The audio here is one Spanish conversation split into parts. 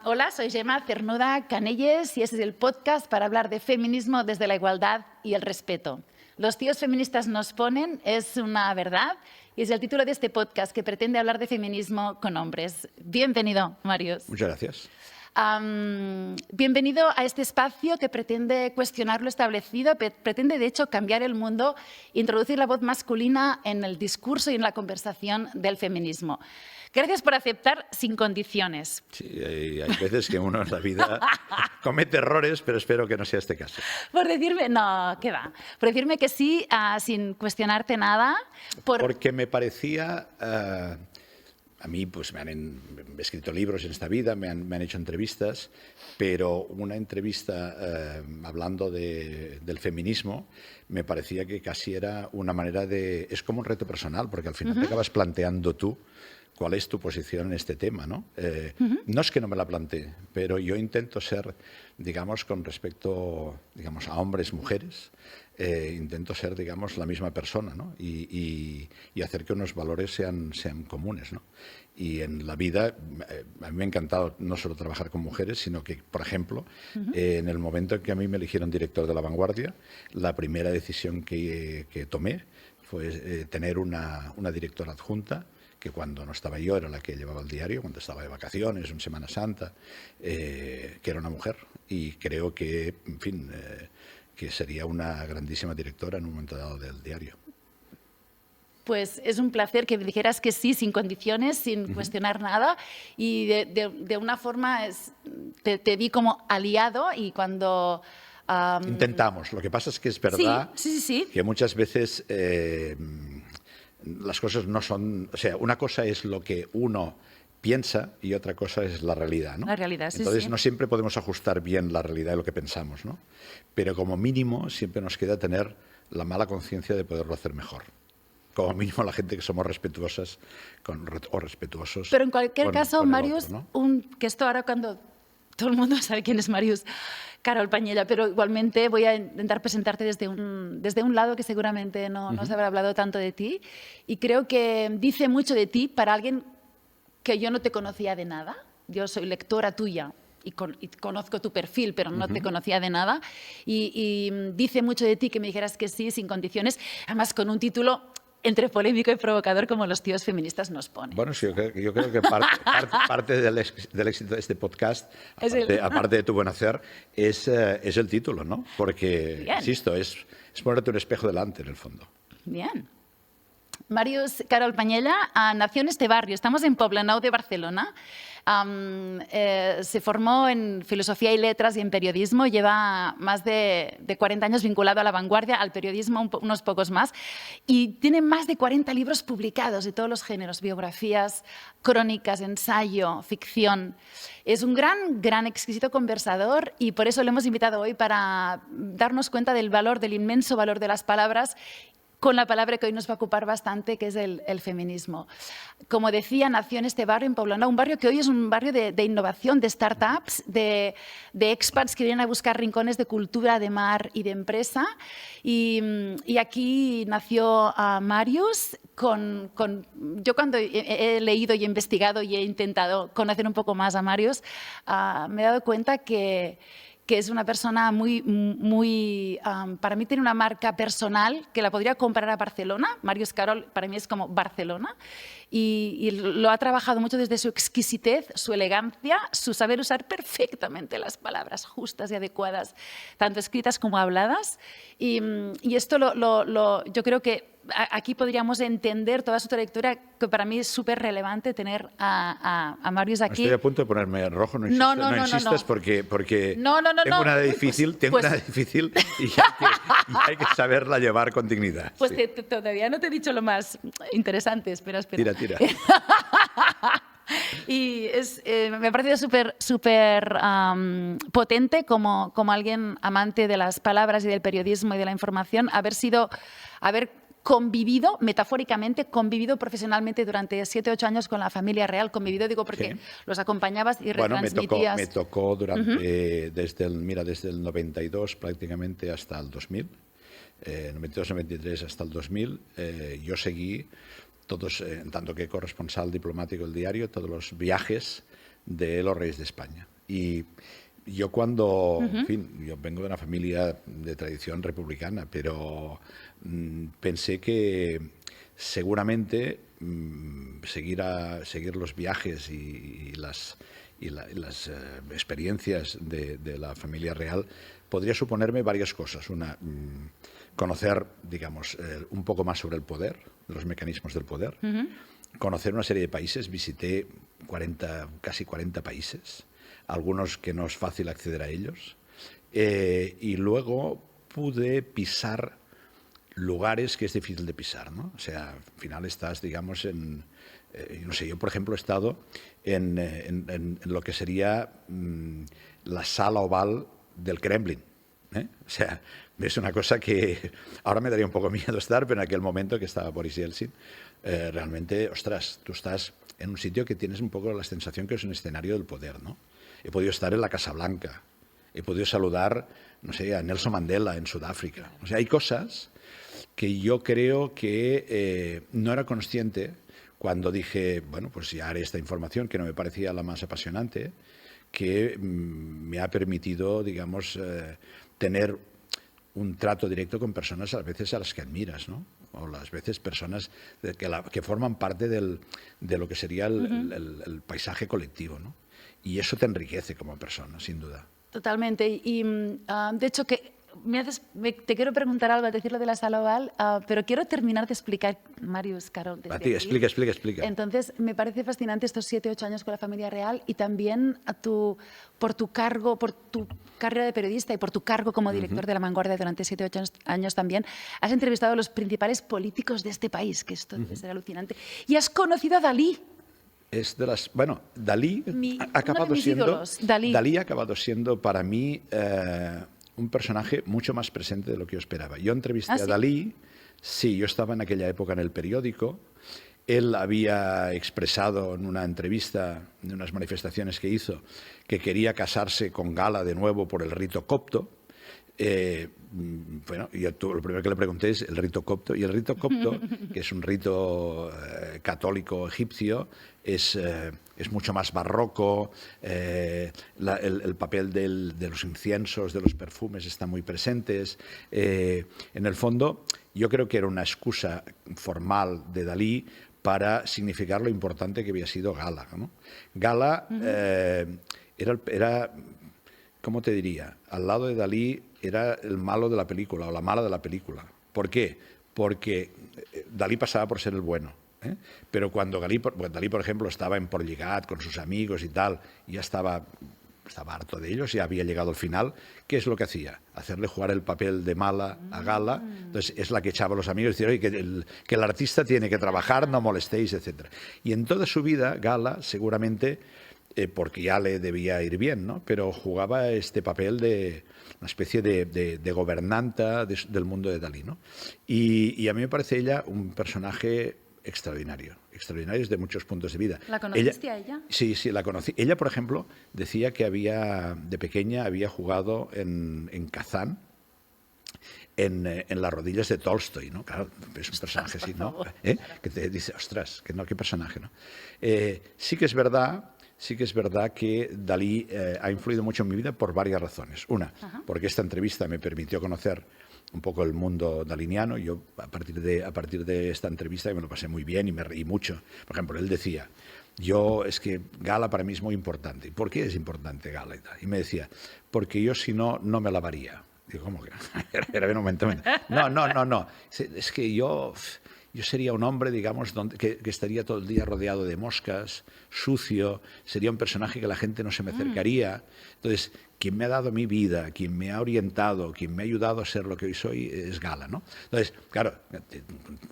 Hola, soy Gemma Cernuda Canelles y este es el podcast para hablar de feminismo desde la igualdad y el respeto. Los tíos feministas nos ponen, es una verdad, y es el título de este podcast que pretende hablar de feminismo con hombres. Bienvenido, Marius. Muchas gracias. Bienvenido a este espacio que pretende cuestionar lo establecido, pretende de hecho cambiar el mundo, introducir la voz masculina en el discurso y en la conversación del feminismo. Gracias por aceptar sin condiciones. Sí, hay veces que uno en la vida comete errores, pero espero que no sea este caso. Por decirme, no, ¿qué va? Por decirme que sí, sin cuestionarte nada. Porque me parecía... a mí pues me han escrito libros en esta vida, me han hecho entrevistas, pero una entrevista hablando del feminismo me parecía que casi era una manera de... Es como un reto personal, porque al final te acabas planteando tú cuál es tu posición en este tema, ¿no? No es que no me la plantee, pero yo intento ser, digamos, con respecto, digamos, a hombres, mujeres, intento ser, digamos, la misma persona, ¿no? Y hacer que unos valores sean comunes, ¿no? Y en la vida, a mí me ha encantado no solo trabajar con mujeres, sino que, por ejemplo, en el momento en que a mí me eligieron director de La Vanguardia, la primera decisión que tomé fue tener una directora adjunta, que cuando no estaba yo era la que llevaba el diario, cuando estaba de vacaciones, en Semana Santa, que era una mujer. Y creo que, en fin, que sería una grandísima directora en un momento dado del diario. Pues es un placer que me dijeras que sí, sin condiciones, sin cuestionar nada. Y de una forma te vi como aliado y cuando... Intentamos. Lo que pasa es que es verdad sí. que muchas veces... las cosas no son... O sea, una cosa es lo que uno piensa y otra cosa es la realidad, ¿no? La realidad, sí. Entonces, no siempre podemos ajustar bien la realidad de lo que pensamos, ¿no? Pero como mínimo siempre nos queda tener la mala conciencia de poderlo hacer mejor. Como mínimo la gente que somos respetuosas o respetuosos. Pero en cualquier caso, Marius, otro, ¿no? que esto ahora cuando todo el mundo sabe quién es Marius Carol Pañella, pero igualmente voy a intentar presentarte desde un lado que seguramente no se habrá hablado tanto de ti. Y creo que dice mucho de ti para alguien que yo no te conocía de nada. Yo soy lectora tuya y conozco tu perfil, pero no te conocía de nada. Y dice mucho de ti que me dijeras que sí, sin condiciones, además con un título entre polémico y provocador como los tíos feministas nos ponen. Bueno, sí, yo creo que parte del éxito de este podcast, aparte de tu buen hacer, es el título, ¿no? Porque, insisto, es ponerte un espejo delante, en el fondo. Bien. Marius Carol Pañella nació en este barrio. Estamos en Poblenou de Barcelona. Se formó en Filosofía y Letras y en Periodismo. Lleva más de 40 años vinculado a La Vanguardia, al periodismo unos pocos más. Y tiene más de 40 libros publicados de todos los géneros, biografías, crónicas, ensayo, ficción. Es un gran, exquisito conversador y por eso lo hemos invitado hoy para darnos cuenta del inmenso valor de las palabras, con la palabra que hoy nos va a ocupar bastante, que es el feminismo. Como decía, nació en este barrio, en Poblenou, un barrio que hoy es un barrio de innovación, de startups, de expats que vienen a buscar rincones de cultura, de mar y de empresa. Y aquí nació Marius. Yo cuando he leído y he investigado y he intentado conocer un poco más a Marius, me he dado cuenta que es una persona para mí tiene una marca personal que la podría comparar a Barcelona. Marius Carol para mí es como Barcelona y lo ha trabajado mucho desde su exquisitez, su elegancia, su saber usar perfectamente las palabras justas y adecuadas, tanto escritas como habladas. Y esto yo creo que aquí podríamos entender toda su trayectoria, que para mí es súper relevante tener a Marius aquí. Estoy a punto de ponerme rojo, no insistas porque tengo una difícil y hay que saberla llevar con dignidad. Pues sí. Todavía no te he dicho lo más interesante, espera. Tira. Y me ha parecido súper potente como alguien amante de las palabras y del periodismo y de la información, haber convivido, metafóricamente, convivido profesionalmente durante 7 u 8 años con la familia real. Convivido, digo, porque los acompañabas y retransmitías. Me tocó durante, desde el 92 prácticamente hasta el 2000, 92-93 hasta el 2000, yo seguí todos, en tanto que corresponsal diplomático del diario, todos los viajes de los reyes de España. Y yo cuando, en fin, yo vengo de una familia de tradición republicana, pero pensé que seguramente seguir los viajes y las experiencias de la familia real podría suponerme varias cosas. Una, conocer, digamos, un poco más sobre el poder, los mecanismos del poder, conocer una serie de países. Visité casi 40 países, algunos que no es fácil acceder a ellos, y luego pude pisar lugares que es difícil de pisar, ¿no? O sea, al final estás, digamos, no sé, yo por ejemplo he estado en lo que sería la sala oval del Kremlin, ¿eh? O sea, es una cosa que ahora me daría un poco miedo estar, pero en aquel momento que estaba Boris Yeltsin, realmente, ostras, tú estás en un sitio que tienes un poco la sensación que es un escenario del poder, ¿no? He podido estar en la Casa Blanca, he podido saludar, no sé, a Nelson Mandela en Sudáfrica. O sea, hay cosas que yo creo que no era consciente cuando dije, bueno, pues ya haré esta información que no me parecía la más apasionante, que me ha permitido, digamos, tener un trato directo con personas a veces a las que admiras, ¿no? O las veces personas que forman parte de lo que sería el paisaje colectivo, ¿no? Y eso te enriquece como persona, sin duda. Totalmente. Y de hecho, te quiero preguntar algo, al decir lo de la sala oval, pero quiero terminar de explicar, Màrius, Caro. A ti, explica. Entonces, me parece fascinante estos 7 u 8 años con la familia real y también por tu carrera de periodista y por tu cargo como director de La Vanguardia durante 7 u 8 años también, has entrevistado a los principales políticos de este país, que esto debe ser alucinante, y has conocido a Dalí. Es de las, bueno, Dalí ha acabado siendo para mí un personaje mucho más presente de lo que yo esperaba. Yo entrevisté a Dalí, sí, yo estaba en aquella época en el periódico. Él había expresado en una entrevista, en unas manifestaciones que hizo, que quería casarse con Gala de nuevo por el rito copto. Bueno, lo primero que le pregunté es el rito copto. Y el rito copto, que es un rito católico egipcio, es mucho más barroco. El papel de los inciensos, de los perfumes están muy presentes. En el fondo, yo creo que era una excusa formal de Dalí para significar lo importante que había sido Gala, ¿no? Gala era, ¿cómo te diría? Al lado de Dalí era el malo de la película o la mala de la película. ¿Por qué? Porque Dalí pasaba por ser el bueno, ¿eh? Pero cuando Dalí, por ejemplo, estaba en Portligat con sus amigos y tal, y ya estaba harto de ellos, ya había llegado al final, ¿qué es lo que hacía? Hacerle jugar el papel de mala a Gala. Entonces es la que echaba a los amigos y decía, oye, que el artista tiene que trabajar, no molestéis, etc. Y en toda su vida, Gala seguramente, porque ya le debía ir bien, ¿no? Pero jugaba este papel de una especie de gobernanta del mundo de Dalí, ¿no? Y a mí me parece ella un personaje extraordinario desde muchos puntos de vista. ¿La conociste a ella? Sí, la conocí. Ella, por ejemplo, decía que de pequeña había jugado en Kazán, en las rodillas de Tolstoy, ¿no? Claro, es un personaje así, ¿no? Que te dice, ostras, qué personaje, ¿no? Sí que es verdad que Dalí ha influido mucho en mi vida por varias razones. Una, porque esta entrevista me permitió conocer un poco el mundo daliniano. Yo, a partir de esta entrevista, me lo pasé muy bien y me reí mucho. Por ejemplo, él decía, es que Gala para mí es muy importante. ¿Y por qué es importante Gala? Y me decía, porque yo si no, no me lavaría. Digo, ¿cómo que? Era un momento. No. Es que yo sería un hombre, digamos, que estaría todo el día rodeado de moscas, sucio, sería un personaje que la gente no se me acercaría. Entonces, quien me ha dado mi vida, quien me ha orientado, quien me ha ayudado a ser lo que hoy soy, es Gala, ¿no? Entonces, claro,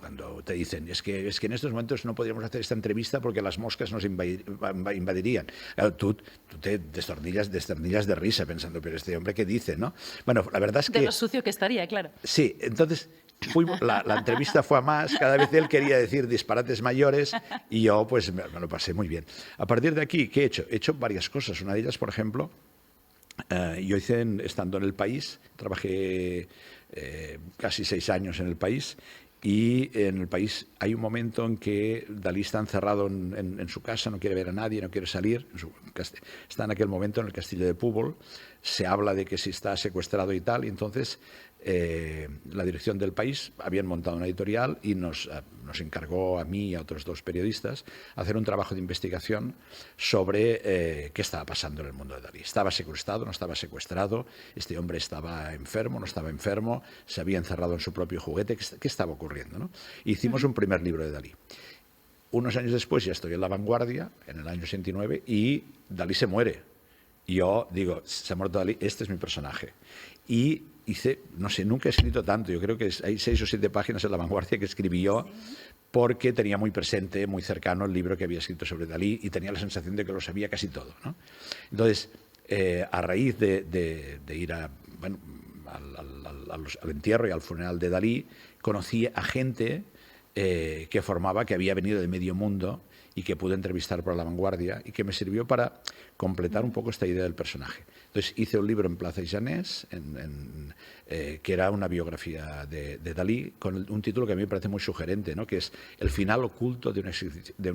cuando te dicen, es que en estos momentos no podríamos hacer esta entrevista porque las moscas nos invadirían. Claro, tú te destornillas de risa pensando, pero este hombre, ¿qué dice, no? Bueno, la verdad es que... De lo sucio que estaría, claro. Sí, entonces la entrevista fue a más, cada vez él quería decir disparates mayores y yo pues me lo pasé muy bien. A partir de aquí, ¿qué he hecho? He hecho varias cosas. Una de ellas, por ejemplo, yo hice, estando en El País, trabajé casi 6 años en El País, y en El País hay un momento en que Dalí está encerrado en su casa, no quiere ver a nadie, no quiere salir. Está en aquel momento en el castillo de Púbol, se habla de que si está secuestrado y tal, y entonces la dirección del País habían montado una editorial y nos encargó a mí y a otros 2 periodistas hacer un trabajo de investigación sobre qué estaba pasando en el mundo de Dalí. ¿Estaba secuestrado, no estaba secuestrado? ¿Este hombre estaba enfermo, no estaba enfermo? ¿Se había encerrado en su propio juguete? ¿Qué estaba ocurriendo, ¿no? Hicimos un primer libro de Dalí. Unos años después ya estoy en La Vanguardia, en el año 69, y Dalí se muere. Y yo digo, se ha muerto Dalí, este es mi personaje. Y hice, no sé, nunca he escrito tanto, yo creo que hay 6 o 7 páginas en La Vanguardia que escribí yo, porque tenía muy presente, muy cercano el libro que había escrito sobre Dalí y tenía la sensación de que lo sabía casi todo, ¿no? Entonces, a raíz de ir bueno, al entierro y al funeral de Dalí, conocí a gente que había venido de medio mundo y que pude entrevistar por La Vanguardia y que me sirvió para completar un poco esta idea del personaje. Entonces hice un libro en Plaza Ijanés, que era una biografía de Dalí, con un título que a mí me parece muy sugerente, ¿no? Que es El final oculto de un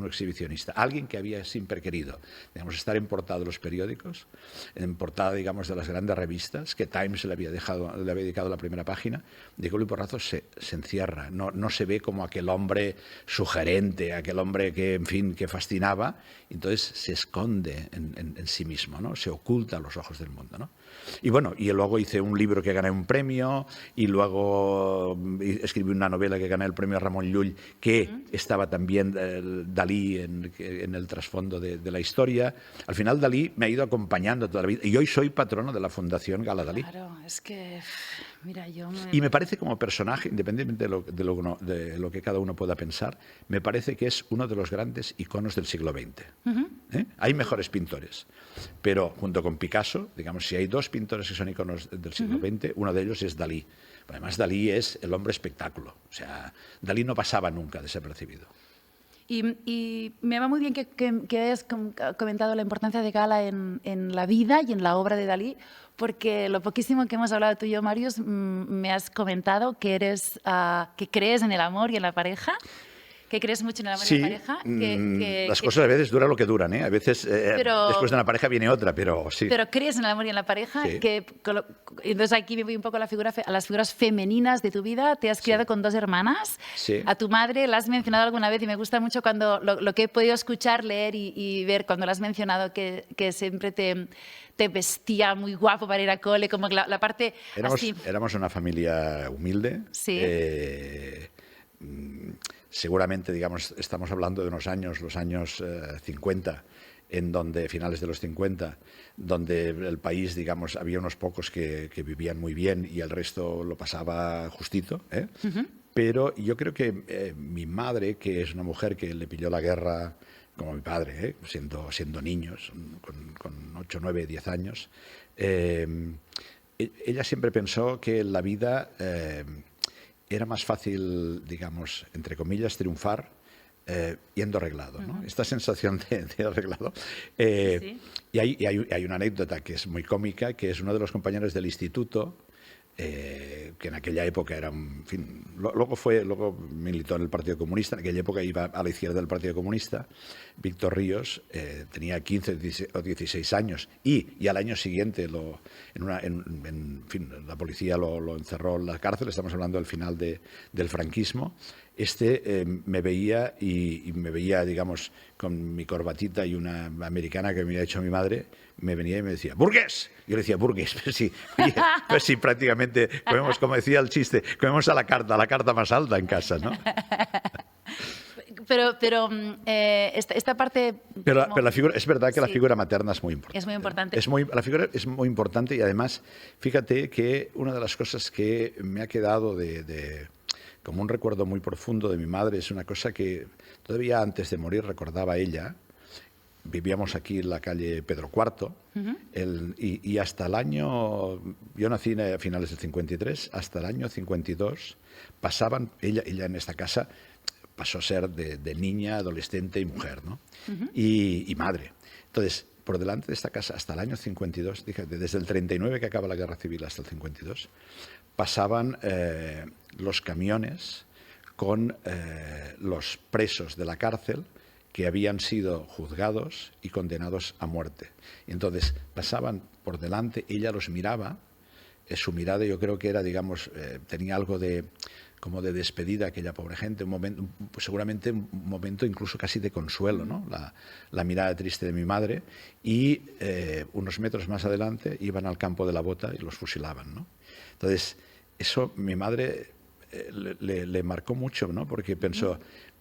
exhibicionista. Alguien que había siempre querido, digamos, estar en portada de los periódicos, en portada, digamos, de las grandes revistas, que Times le había dedicado la primera página, de golpe y porrazo se encierra. No se ve como aquel hombre sugerente, aquel hombre que, en fin, que fascinaba, entonces se esconde en sí mismo, ¿no? Se oculta a los ojos del mundo, ¿no? Y bueno, y luego hice un libro que gané un premio, y luego escribí una novela que gané el premio Ramón Llull, que estaba también Dalí en el trasfondo de la historia. Al final Dalí me ha ido acompañando toda la vida, y hoy soy patrono de la Fundación Gala Dalí. Claro, es que, mira, Y me parece como personaje, independientemente de lo que cada uno pueda pensar, me parece que es uno de los grandes iconos del siglo XX. Hay mejores pintores, pero junto con Picasso, digamos, si hay 2 pintores que son iconos del siglo XX, uno de ellos es Dalí. Además, Dalí es el hombre espectáculo. O sea, Dalí no pasaba nunca desapercibido. Y me va muy bien que hayas comentado la importancia de Gala en la vida y en la obra de Dalí, porque lo poquísimo que hemos hablado tú y yo, Màrius, me has comentado que que crees en el amor y en la pareja, que crees mucho en el amor y en la pareja. Las cosas a veces duran lo que duran, ¿eh? A veces después de una pareja viene otra, pero sí. Pero crees en el amor y en la pareja. Sí. Entonces aquí me voy un poco a las figuras femeninas de tu vida. Te has criado con 2 hermanas. Sí. A tu madre la has mencionado alguna vez y me gusta mucho cuando lo que he podido escuchar, leer y ver cuando la has mencionado, que siempre te vestía muy guapo para ir a cole, como la parte así. Éramos una familia humilde. Sí. Seguramente, digamos, estamos hablando de los años 50, en donde, finales de los 50, donde el país, digamos, había unos pocos que vivían muy bien y el resto lo pasaba justito, ¿eh? Pero yo creo que mi madre, que es una mujer que le pilló la guerra como mi padre, siendo niños, con 8, 9, 10 años, ella siempre pensó que la vida era más fácil, digamos, entre comillas, triunfar yendo arreglado, ¿no? Esta sensación de arreglado. Sí. Y hay una anécdota que es muy cómica, que es uno de los compañeros del instituto, que en aquella época era, en fin, luego militó en el Partido Comunista, en aquella época iba a la izquierda del Partido Comunista. Víctor Ríos tenía 15 o 16 años y al año siguiente en fin, la policía lo encerró en la cárcel. Estamos hablando del final del franquismo. Me veía y me veía, digamos, con mi corbatita y una americana que me había hecho mi madre, me venía y me decía, ¡burgués! Yo le decía, ¡burgués! Pues sí, prácticamente comemos, como decía el chiste, comemos a la carta más alta en casa, ¿no? Pero esta parte... Pero la figura, es verdad que la figura materna es muy importante. Es muy importante. La figura es muy importante y además, fíjate que una de las cosas que me ha quedado como un recuerdo muy profundo de mi madre es una cosa que todavía antes de morir recordaba ella, vivíamos aquí en la calle Pedro IV, y hasta el año, yo nací a finales del 53, hasta el año 52 pasaban, ella en esta casa pasó a ser de niña, adolescente y mujer, ¿no? Y madre. Entonces, por delante de esta casa, hasta el año 52, fíjate, desde el 39 que acaba la Guerra Civil hasta el 52, pasaban los camiones con los presos de la cárcel que habían sido juzgados y condenados a muerte. Y entonces pasaban por delante, ella los miraba, su mirada yo creo que era, digamos, tenía algo de como de despedida a aquella pobre gente, un momento, seguramente un momento incluso casi de consuelo, ¿no? La mirada triste de mi madre, y unos metros más adelante iban al campo de la Bota y los fusilaban, ¿no? Entonces, eso mi madre le marcó mucho, ¿no? Porque pensó,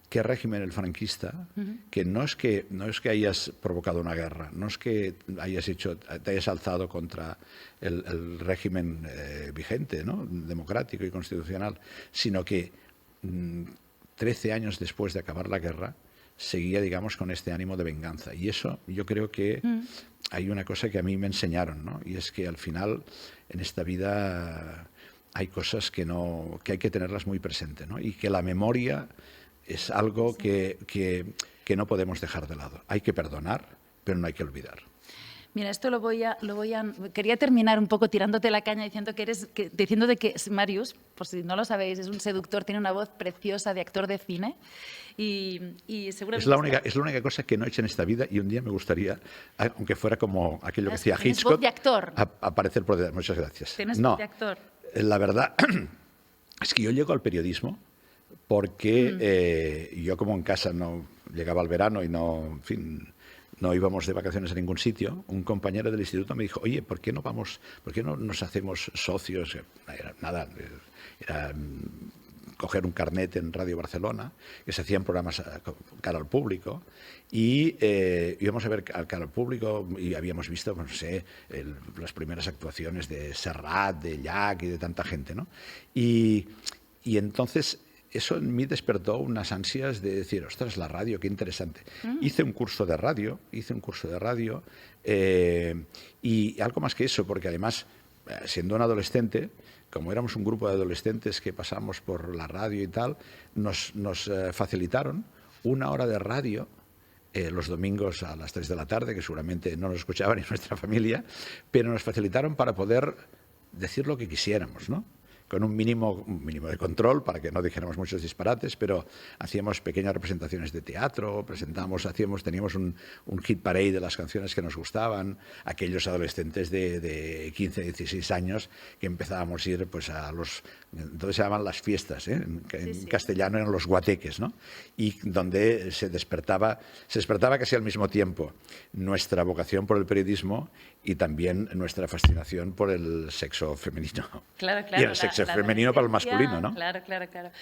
qué régimen el franquista, que no es que hayas provocado una guerra, no es que te hayas alzado contra el régimen vigente, ¿no? Democrático y constitucional, sino que 13 años después de acabar la guerra seguía, digamos, con este ánimo de venganza. Y eso yo creo que hay una cosa que a mí me enseñaron, ¿no? Y es que al final en esta vida hay cosas que hay que tenerlas muy presentes, ¿no? Y que la memoria es algo que no podemos dejar de lado. Hay que perdonar, pero no hay que olvidar. Mira, esto quería terminar un poco tirándote la caña diciéndote que Màrius, por si no lo sabéis, es un seductor, tiene una voz preciosa de actor de cine y seguramente... Es la única cosa que no he hecho en esta vida, y un día me gustaría, aunque fuera como aquello que decía ¿Tienes Hitchcock, voz de actor? Aparecer por detrás. Muchas gracias. ¿Tienes voz de actor? La verdad es que yo llego al periodismo porque yo, como en casa no llegaba al verano y no íbamos de vacaciones a ningún sitio, un compañero del instituto me dijo, oye, ¿por qué no nos hacemos socios? Era coger un carnet en Radio Barcelona, que se hacían programas cara al público, y íbamos a ver cara al público y habíamos visto, no sé, las primeras actuaciones de Serrat, de Llach y de tanta gente, ¿no? Y entonces eso en mí despertó unas ansias de decir, ostras, la radio, qué interesante. Hice un curso de radio, y algo más que eso, porque además, siendo un adolescente, como éramos un grupo de adolescentes que pasamos por la radio y tal, nos facilitaron una hora de radio los domingos a las 3 de la tarde, que seguramente no nos escuchaba ni nuestra familia, pero nos facilitaron para poder decir lo que quisiéramos, ¿no? Con un mínimo de control para que no dijéramos muchos disparates, pero hacíamos pequeñas representaciones de teatro, teníamos un hit parade de las canciones que nos gustaban, aquellos adolescentes de 15, 16 años que empezábamos a ir pues entonces se llamaban las fiestas, en castellano eran los guateques, ¿no? Y donde se despertaba casi al mismo tiempo nuestra vocación por el periodismo y también nuestra fascinación por el sexo femenino. Claro. Y el sexo femenino para el masculino, ¿no? Claro.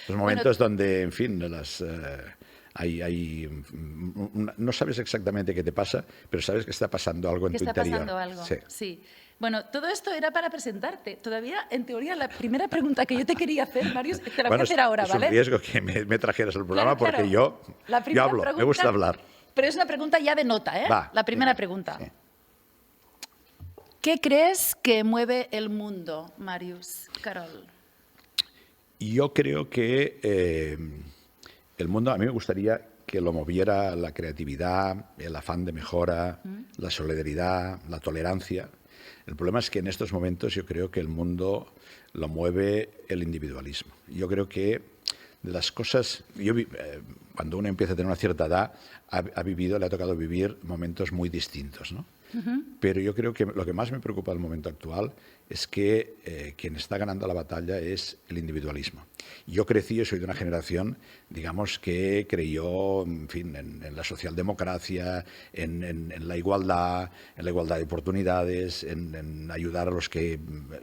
Los momentos donde, en fin, no sabes exactamente qué te pasa, pero sabes que está pasando algo en tu interior. Está pasando algo, sí. Bueno, todo esto era para presentarte. Todavía, en teoría, la primera pregunta que yo te quería hacer, Màrius, te la voy a hacer ahora, ¿vale? Es un riesgo que me trajeras al programa porque yo hablo, me gusta hablar. Pero es una pregunta ya de nota, ¿eh? La primera pregunta. Sí. ¿Qué crees que mueve el mundo, Màrius Carol? Yo creo que el mundo, a mí me gustaría que lo moviera la creatividad, el afán de mejora, la solidaridad, la tolerancia. El problema es que en estos momentos yo creo que el mundo lo mueve el individualismo. Yo creo que de las cosas... cuando uno empieza a tener una cierta edad, le ha tocado vivir momentos muy distintos, ¿no? Pero yo creo que lo que más me preocupa del momento actual es que quien está ganando la batalla es el individualismo. Yo soy de una generación, digamos, que creyó, en fin, en la socialdemocracia, en la igualdad de oportunidades, en ayudar a los que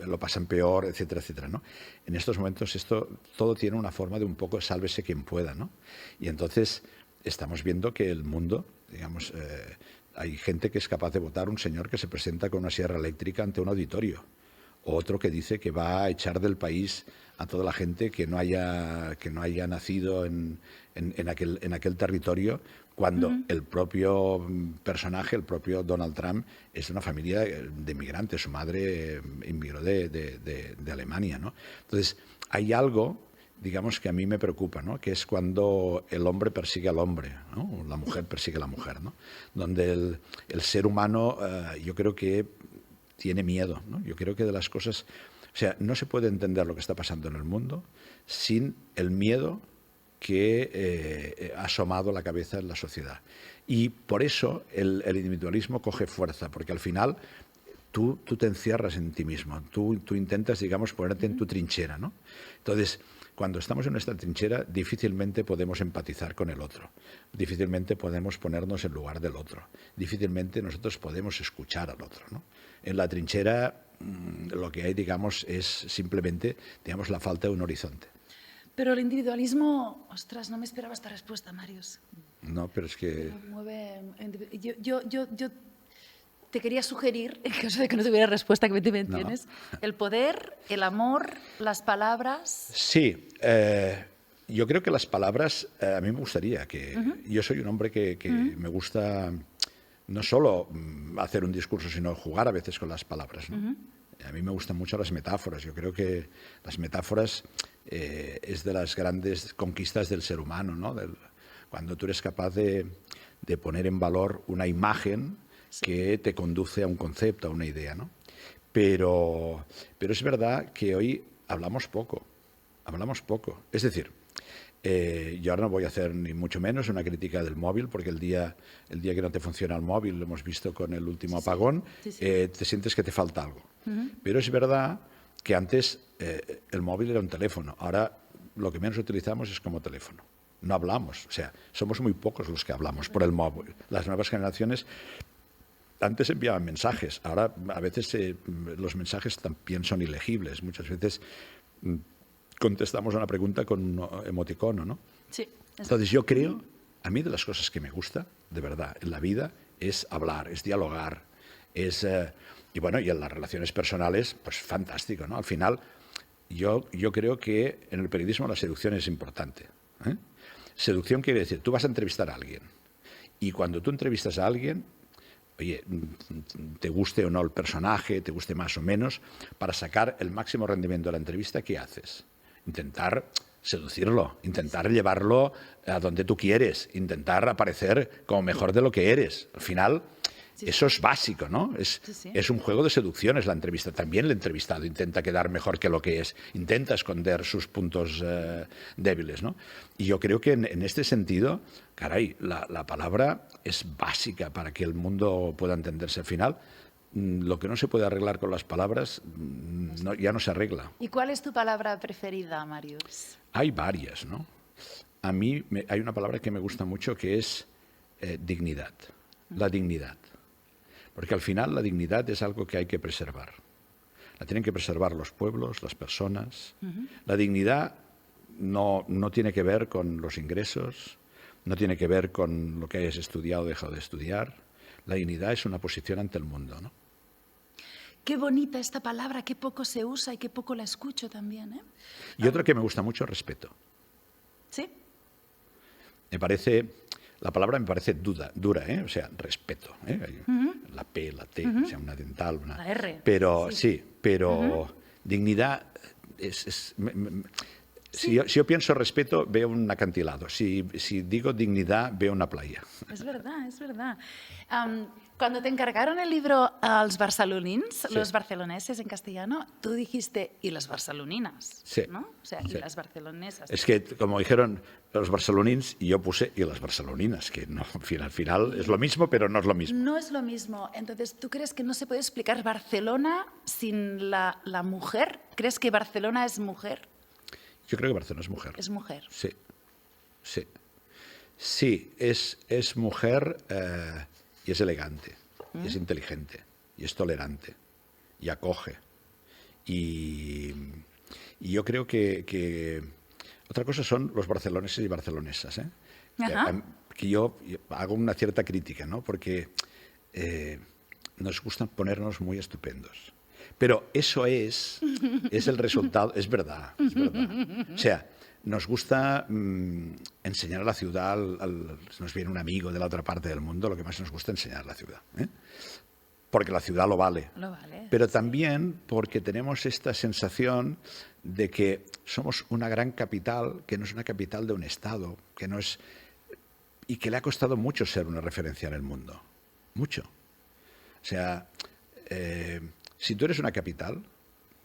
lo pasan peor, etcétera, etcétera, ¿no? En estos momentos todo tiene una forma de un poco sálvese quien pueda, ¿no? Y entonces estamos viendo que el mundo, digamos, hay gente que es capaz de votar un señor que se presenta con una sierra eléctrica ante un auditorio, otro que dice que va a echar del país a toda la gente que no haya nacido en aquel territorio cuando el propio personaje, el propio Donald Trump, es de una familia de inmigrantes. Su madre inmigró de Alemania, ¿no? Entonces, hay algo, digamos, que a mí me preocupa, ¿no? Que es cuando el hombre persigue al hombre, ¿no? O la mujer persigue a la mujer, ¿no? Donde el ser humano, yo creo que tiene miedo, ¿no? Yo creo que de las cosas... O sea, no se puede entender lo que está pasando en el mundo sin el miedo que ha asomado la cabeza en la sociedad. Y por eso el individualismo coge fuerza, porque al final tú te encierras en ti mismo, tú intentas, digamos, ponerte en tu trinchera, ¿no? Entonces, cuando estamos en nuestra trinchera, difícilmente podemos empatizar con el otro, difícilmente podemos ponernos en lugar del otro, difícilmente nosotros podemos escuchar al otro, ¿no? En la trinchera lo que hay, digamos, es simplemente, digamos, la falta de un horizonte. Pero el individualismo, ostras, no me esperaba esta respuesta, Màrius. No, pero es que... Yo te quería sugerir, en caso de que no tuviera respuesta, que me entiendes, el poder, el amor, las palabras... Sí, yo creo que las palabras, a mí me gustaría que... Yo soy un hombre que me gusta no solo hacer un discurso, sino jugar a veces con las palabras, ¿no? A mí me gustan mucho las metáforas. Yo creo que las metáforas es de las grandes conquistas del ser humano, ¿no? Cuando tú eres capaz de poner en valor una imagen que te conduce a un concepto, a una idea, ¿no? Pero es verdad que hoy hablamos poco. Es decir, yo ahora no voy a hacer ni mucho menos una crítica del móvil, porque el día que no te funciona el móvil, lo hemos visto con el último apagón, te sientes que te falta algo. Pero es verdad que antes el móvil era un teléfono, ahora lo que menos utilizamos es como teléfono. No hablamos, o sea, somos muy pocos los que hablamos por el móvil. Las nuevas generaciones antes enviaban mensajes, ahora a veces los mensajes también son ilegibles. Muchas veces contestamos a una pregunta con un emoticono, ¿no? Sí. Entonces yo creo, a mí de las cosas que me gusta, de verdad, en la vida, es hablar, es dialogar, es... y bueno, y en las relaciones personales, pues fantástico, ¿no? Al final, yo creo que en el periodismo la seducción es importante, ¿eh? Seducción quiere decir, tú vas a entrevistar a alguien, y cuando tú entrevistas a alguien, oye, te guste o no el personaje, te guste más o menos, para sacar el máximo rendimiento de la entrevista, ¿qué haces? Intentar seducirlo, intentar llevarlo a donde tú quieres, intentar aparecer como mejor de lo que eres. Al final, eso es básico, ¿no? Es un juego de seducción, es la entrevista. También el entrevistado intenta quedar mejor que lo que es, intenta esconder sus puntos débiles, ¿no? Y yo creo que en este sentido, caray, la palabra es básica para que el mundo pueda entenderse. Al final, lo que no se puede arreglar con las palabras ya no se arregla. ¿Y cuál es tu palabra preferida, Màrius? Hay varias, ¿no? A mí hay una palabra que me gusta mucho que es dignidad, la dignidad. Porque al final la dignidad es algo que hay que preservar. La tienen que preservar los pueblos, las personas. La dignidad no tiene que ver con los ingresos, no tiene que ver con lo que hayas estudiado o dejado de estudiar. La dignidad es una posición ante el mundo, ¿no? Qué bonita esta palabra, qué poco se usa y qué poco la escucho también, ¿eh? Y otra que me gusta mucho, respeto. ¿Sí? La palabra me parece dura, ¿eh? O sea, respeto, ¿eh? La P, la T, o sea, una dental, una... La R. Pero sí, pero dignidad Si yo pienso respeto, veo un acantilado. Si digo dignidad, veo una playa. Es verdad, es verdad. Cuando te encargaron el libro a los barcelonins, los barceloneses en castellano, tú dijiste, y las barceloninas, sí. ¿no? O sea, y las barcelonesas. Es que, como dijeron los barcelonins, y yo puse, y las barceloninas, que no, al final es lo mismo, pero no es lo mismo. No es lo mismo. Entonces, ¿tú crees que no se puede explicar Barcelona sin la mujer? ¿Crees que Barcelona es mujer? Yo creo que Barcelona es mujer. Es mujer. Sí, sí. Sí, es mujer y es elegante, y es inteligente, y es tolerante, y acoge. Y yo creo que otra cosa son los barceloneses y barcelonesas, ¿eh? Que yo hago una cierta crítica, ¿no? Porque nos gusta ponernos muy estupendos. Pero eso es el resultado, es verdad, es verdad. O sea, nos gusta enseñar a la ciudad, si nos viene un amigo de la otra parte del mundo, lo que más nos gusta es enseñar la ciudad. Porque la ciudad lo vale. Pero también porque tenemos esta sensación de que somos una gran capital, que no es una capital de un Estado, que no es... y que le ha costado mucho ser una referencia en el mundo. Mucho. O sea, si tú eres una capital,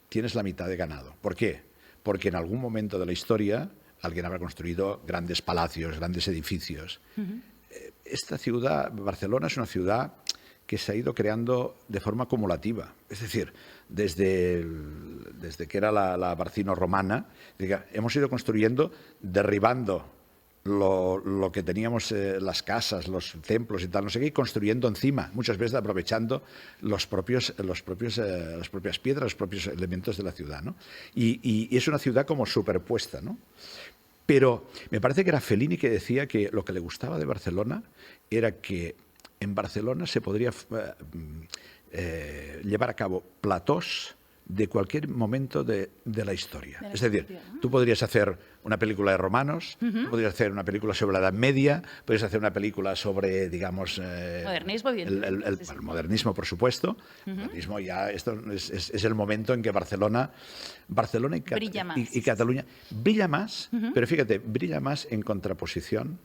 tienes la mitad de ganado. ¿Por qué? Porque en algún momento de la historia alguien habrá construido grandes palacios, grandes edificios. Esta ciudad, Barcelona, es una ciudad que se ha ido creando de forma acumulativa. Es decir, desde que era la Barcino romana, hemos ido construyendo, derribando lo que teníamos, las casas, los templos y tal, no sé qué, y construyendo encima, muchas veces aprovechando las propias piedras, los propios elementos de la ciudad, ¿no? Y es una ciudad como superpuesta, ¿no? Pero me parece que era Fellini que decía que lo que le gustaba de Barcelona era que en Barcelona se podría llevar a cabo platós de cualquier momento de la historia. Es decir, tú podrías hacer una película de romanos, tú podrías hacer una película sobre la Edad Media, podrías hacer una película sobre, digamos... modernismo, el modernismo, por supuesto. Modernismo ya, esto es el momento en que Barcelona y Cataluña brilla más, pero fíjate, brilla más en contraposición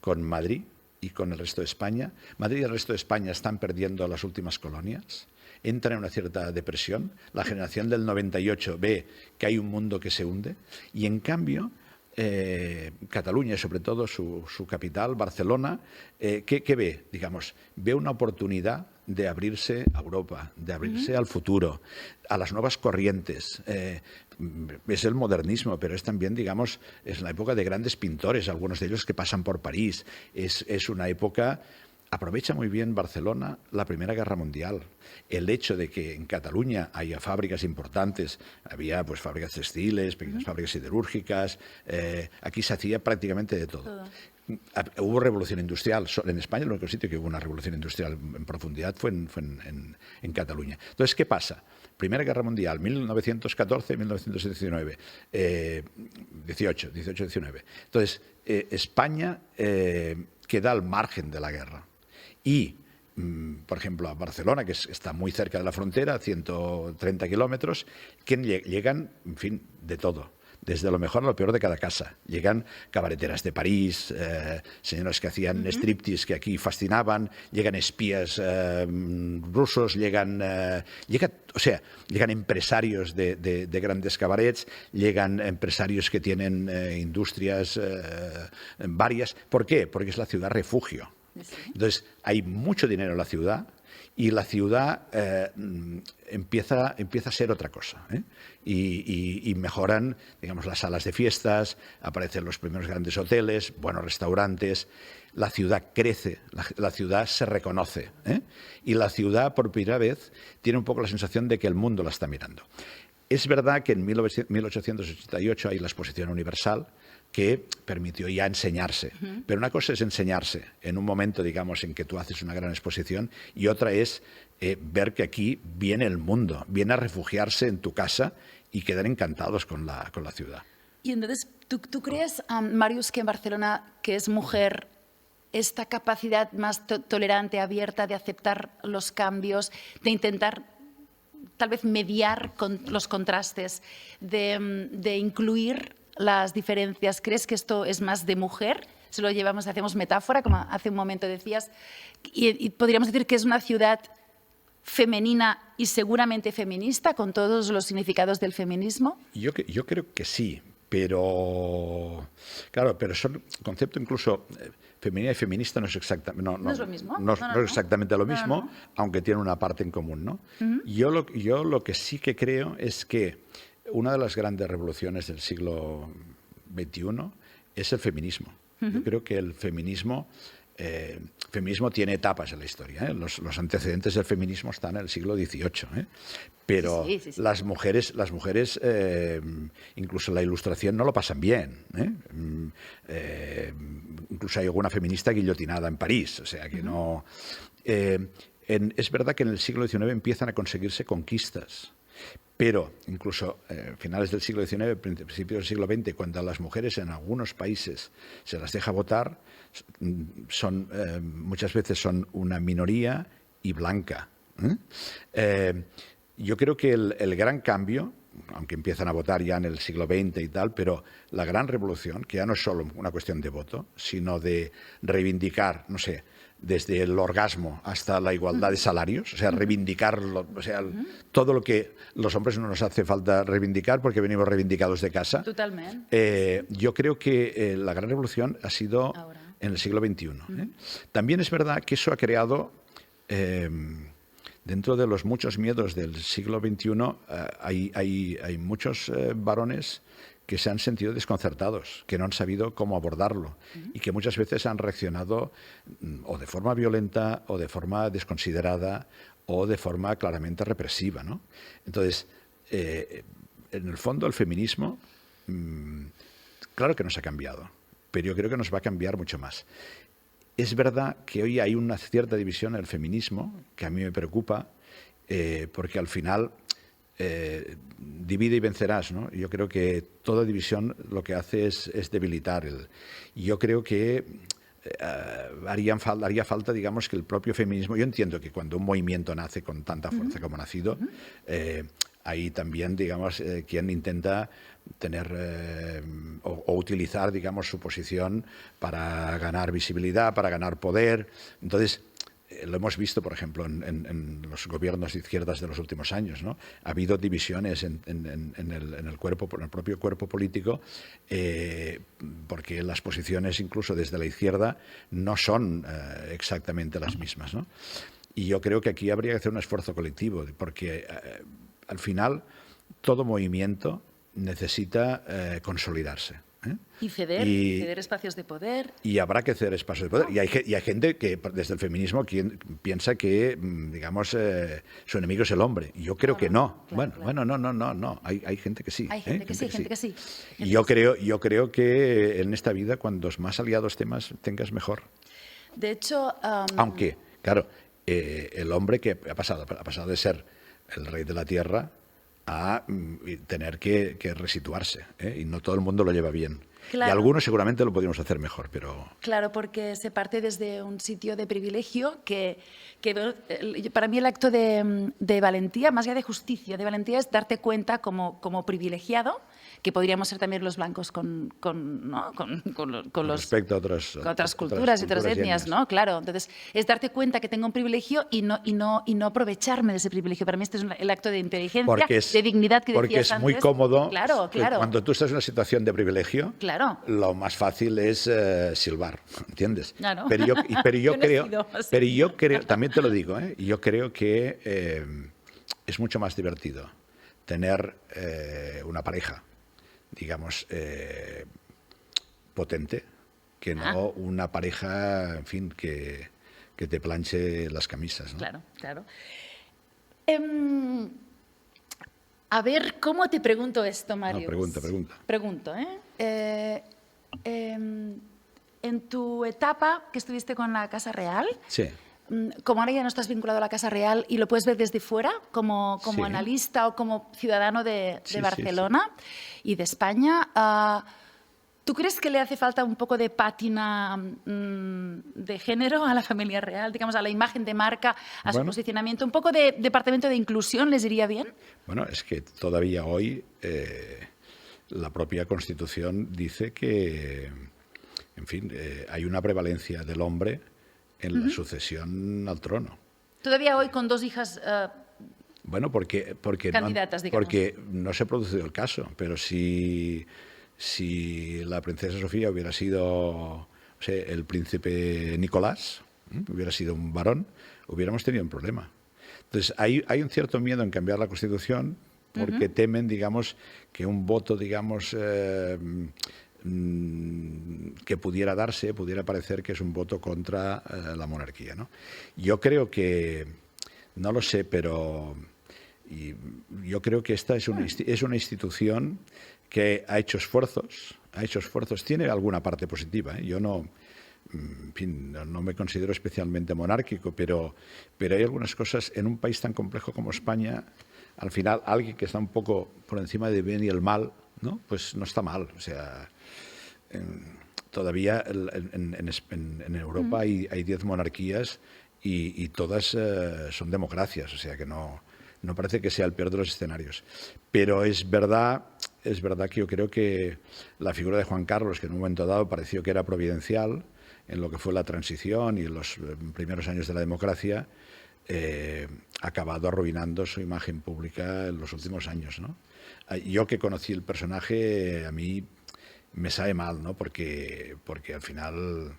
con Madrid y con el resto de España. Madrid y el resto de España están perdiendo las últimas colonias, entran en una cierta depresión. La generación del 98 ve que hay un mundo que se hunde y, en cambio, Cataluña, y sobre todo su capital, Barcelona, ¿qué ve? Digamos, ve una oportunidad de abrirse a Europa, de abrirse al futuro, a las nuevas corrientes. Es el modernismo, pero es también, digamos, es la época de grandes pintores, algunos de ellos que pasan por París. Es una época... Aprovecha muy bien Barcelona la Primera Guerra Mundial. El hecho de que en Cataluña haya fábricas importantes, había pues fábricas textiles, pequeñas fábricas siderúrgicas, aquí se hacía prácticamente de todo. Hubo revolución industrial. En España el único sitio que hubo una revolución industrial en profundidad fue en Cataluña. Entonces, ¿qué pasa? Primera Guerra Mundial, 1914-1919, 18-19. Entonces, España queda al margen de la guerra. Y, por ejemplo, a Barcelona, que está muy cerca de la frontera, 130 kilómetros, que llegan, en fin, de todo. Desde lo mejor a lo peor de cada casa. Llegan cabareteras de París, señoras que hacían striptease que aquí fascinaban, llegan espías rusos, llegan empresarios de grandes cabarets, llegan empresarios que tienen industrias varias. ¿Por qué? Porque es la ciudad refugio. Entonces, hay mucho dinero en la ciudad y la ciudad empieza a ser otra cosa. Y mejoran, digamos, las salas de fiestas, aparecen los primeros grandes hoteles, buenos restaurantes, la ciudad crece, la ciudad se reconoce. Y la ciudad, por primera vez, tiene un poco la sensación de que el mundo la está mirando. Es verdad que en 1888 hay la Exposición Universal, que permitió ya enseñarse. Pero una cosa es enseñarse en un momento, digamos, en que tú haces una gran exposición, y otra es ver que aquí viene el mundo, viene a refugiarse en tu casa y quedar encantados con la ciudad. Y entonces, ¿tú crees, Màrius, que en Barcelona, que es mujer, esta capacidad más tolerante, abierta, de aceptar los cambios, de intentar tal vez mediar con los contrastes, de incluir las diferencias, crees que esto es más de mujer? Se lo llevamos, hacemos metáfora, como hace un momento decías, y podríamos decir que es una ciudad femenina y seguramente feminista, con todos los significados del feminismo. Yo creo que sí, pero claro, pero son concepto incluso femenina y feminista no es exactamente no es lo mismo, no es exactamente lo mismo, aunque tiene una parte en común, ¿no? Yo lo que sí que creo es que una de las grandes revoluciones del siglo XXI es el feminismo. Yo creo que el feminismo tiene etapas en la historia. Los antecedentes del feminismo están en el siglo XVIII. Pero sí. Las mujeres, incluso en la Ilustración, no lo pasan bien. Incluso hay alguna feminista guillotinada en París. O sea que no. Es verdad que en el siglo XIX empiezan a conseguirse conquistas. Pero incluso finales del siglo XIX, principios del siglo XX, cuando a las mujeres en algunos países se las deja votar, muchas veces son una minoría y blanca. Yo creo que el gran cambio, aunque empiezan a votar ya en el siglo XX y tal, pero la gran revolución, que ya no es solo una cuestión de voto, sino de reivindicar, no sé, desde el orgasmo hasta la igualdad de salarios, o sea, reivindicarlo, o sea, todo lo que los hombres no nos hace falta reivindicar porque venimos reivindicados de casa. Totalmente. Yo creo que la gran revolución ha sido en el siglo XXI. También es verdad que eso ha creado, dentro de los muchos miedos del siglo XXI, hay muchos varones que se han sentido desconcertados, que no han sabido cómo abordarlo y que muchas veces han reaccionado o de forma violenta o de forma desconsiderada o de forma claramente represiva, ¿no? Entonces, en el fondo el feminismo, claro que nos ha cambiado, pero yo creo que nos va a cambiar mucho más. Es verdad que hoy hay una cierta división en el feminismo que a mí me preocupa, porque al final divide y vencerás, ¿no? Yo creo que toda división lo que hace es debilitar. Yo creo que haría falta, digamos, que el propio feminismo... Yo entiendo que cuando un movimiento nace con tanta fuerza como ha nacido, hay también, digamos, quien intenta tener o utilizar, digamos, su posición para ganar visibilidad, para ganar poder. Entonces, lo hemos visto, por ejemplo, en los gobiernos de izquierdas de los últimos años, ¿no? Ha habido divisiones en el propio cuerpo político, porque las posiciones, incluso desde la izquierda, no son exactamente las mismas, ¿no? Y yo creo que aquí habría que hacer un esfuerzo colectivo, porque al final todo movimiento necesita consolidarse. Y ceder espacios de poder. Y habrá que ceder espacios de poder. Y hay gente que desde el feminismo piensa que, digamos, su enemigo es el hombre. Y yo creo que no. Bueno, no. Hay gente que sí. Hay gente que sí. Y yo creo que en esta vida, cuantos más aliados tengas, mejor. De hecho... Aunque, claro, el hombre que ha pasado de ser el rey de la tierra a tener que resituarse, y no todo el mundo lo lleva bien. Claro. Y algunos seguramente lo podríamos hacer mejor, pero... Claro, porque se parte desde un sitio de privilegio que para mí el acto de valentía, más allá de justicia, de valentía es darte cuenta como privilegiado, que podríamos ser también los blancos con respecto a otras culturas y otras etnias, ¿no? Claro, entonces es darte cuenta que tengo un privilegio y no aprovecharme de ese privilegio. Para mí este es el acto de inteligencia, de dignidad que decías porque es antes. muy cómodo. Claro. Cuando tú estás en una situación de privilegio, lo más fácil es silbar, ¿entiendes? Claro. Pero yo creo, también te lo digo, yo creo que es mucho más divertido tener una pareja, digamos, potente, que no una pareja, en fin, que te planche las camisas, ¿no? Claro. A ver, ¿cómo te pregunto esto, Mario? No, Pregunto, en tu etapa que estuviste con la Casa Real, sí. Como ahora ya no estás vinculado a la Casa Real y lo puedes ver desde fuera, como analista o como ciudadano de Barcelona y de España, ¿tú crees que le hace falta un poco de pátina de género a la familia real, digamos, a la imagen de marca, a su posicionamiento? ¿Un poco de departamento de inclusión les iría bien? Bueno, es que todavía hoy la propia Constitución dice que, en fin, hay una prevalencia del hombre en la sucesión al trono. Todavía hoy con dos hijas porque candidatas, digamos. Porque no se ha producido el caso, pero si la princesa Sofía hubiera sido el príncipe Nicolás, hubiera sido un varón, hubiéramos tenido un problema. Entonces, hay un cierto miedo en cambiar la Constitución porque temen, digamos, que un voto, digamos, que pudiera parecer que es un voto contra la monarquía, ¿no? Yo creo que, no lo sé, pero yo creo que esta es una institución que ha hecho esfuerzos, tiene alguna parte positiva, Yo no me considero especialmente monárquico, pero hay algunas cosas en un país tan complejo como España. al final alguien que está un poco por encima del bien y el mal, ¿no? Pues no está mal. O sea, todavía en Europa hay 10 monarquías y todas son democracias, o sea que no parece que sea el peor de los escenarios. Pero es verdad que yo creo que la figura de Juan Carlos, que en un momento dado pareció que era providencial en lo que fue la transición y en los primeros años de la democracia, ha acabado arruinando su imagen pública en los últimos años, ¿no? Yo que conocí el personaje, a mí me sabe mal, ¿no? Porque al final,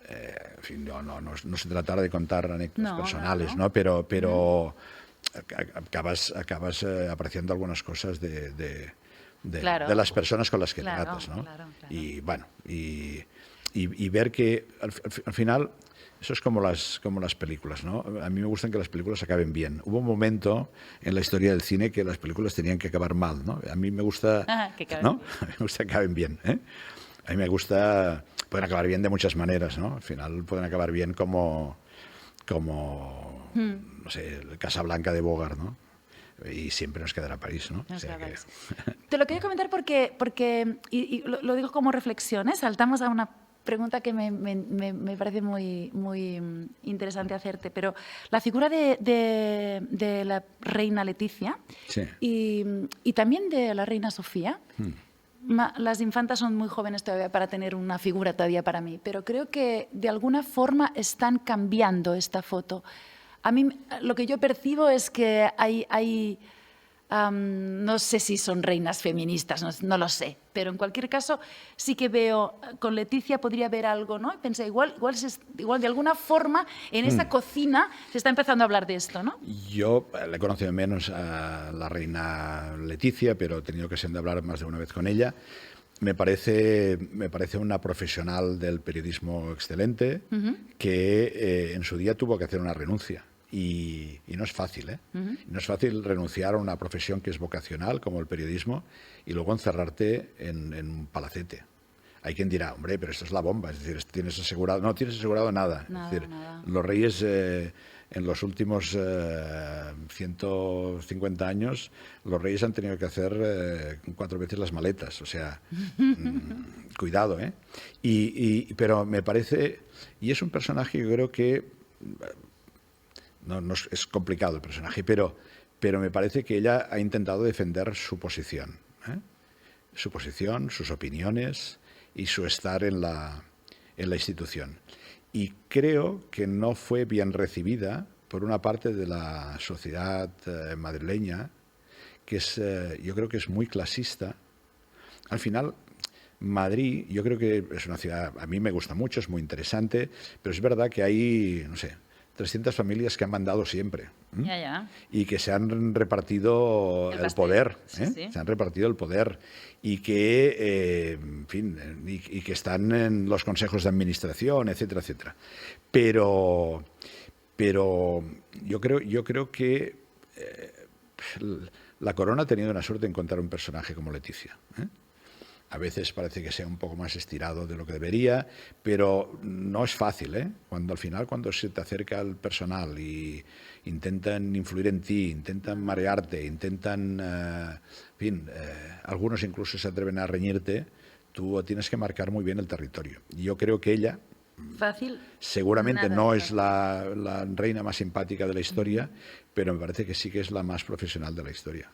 en fin, no se trata de contar anécdotas personales, ¿no? Pero acabas apreciando algunas cosas de las personas con las que tratas, ¿no? Claro. Y bueno, y ver que al final eso es como las películas, ¿no? A mí me gustan que las películas acaben bien. Hubo un momento en la historia del cine que las películas tenían que acabar mal, ¿no? A mí me gusta, que ¿no? A mí me gusta que acaben bien, ¿eh? A mí me gusta, pueden acabar bien de muchas maneras, ¿no? Al final pueden acabar bien como no sé, el Casablanca de Bogart, ¿no? Y siempre nos quedará París, ¿no? O sea que... Te lo quería comentar porque y lo digo como reflexión, ¿eh? Saltamos a una pregunta que me parece muy interesante hacerte, pero la figura de la reina Leticia y también de la reina Sofía, las infantas son muy jóvenes todavía para tener una figura todavía para mí, pero creo que de alguna forma están cambiando esta foto. A mí lo que yo percibo es que hay no sé si son reinas feministas, no lo sé, pero en cualquier caso sí que veo, con Leticia podría haber algo, ¿no? Y pensé, igual de alguna forma en esa cocina se está empezando a hablar de esto, ¿no? Yo le he conocido menos a la reina Leticia, pero he tenido ocasión de hablar más de una vez con ella. Me parece una profesional del periodismo excelente que en su día tuvo que hacer una renuncia. Y no es fácil, ¿eh? No es fácil renunciar a una profesión que es vocacional, como el periodismo, y luego encerrarte en un palacete. Hay quien dirá, hombre, pero esto es la bomba, es decir, tienes asegurado... No tienes asegurado nada. Es decir, los reyes en los últimos 150 años, los reyes han tenido que hacer 4 veces las maletas, o sea, cuidado, ¿eh? Pero me parece... Y es un personaje, yo creo que... No, es complicado el personaje, pero me parece que ella ha intentado defender su posición, ¿eh? Su posición, sus opiniones y su estar en la institución. Y creo que no fue bien recibida por una parte de la sociedad madrileña, que yo creo que es muy clasista. Al final, Madrid, yo creo que es una ciudad, a mí me gusta mucho, es muy interesante, pero es verdad que hay, no sé, 300 familias que han mandado siempre y que se han repartido el poder, ¿eh? Sí. Se han repartido el poder y que, en fin, y que están en los consejos de administración, etcétera, etcétera. Pero yo creo que la corona ha tenido una suerte en encontrar un personaje como Leticia, ¿eh? A veces parece que sea un poco más estirado de lo que debería, pero no es fácil, ¿eh? Cuando se te acerca el personal y intentan influir en ti, intentan marearte, intentan, en fin, algunos incluso se atreven a reñirte, tú tienes que marcar muy bien el territorio. Y yo creo que ella, seguramente no es la reina más simpática de la historia, pero me parece que sí que es la más profesional de la historia.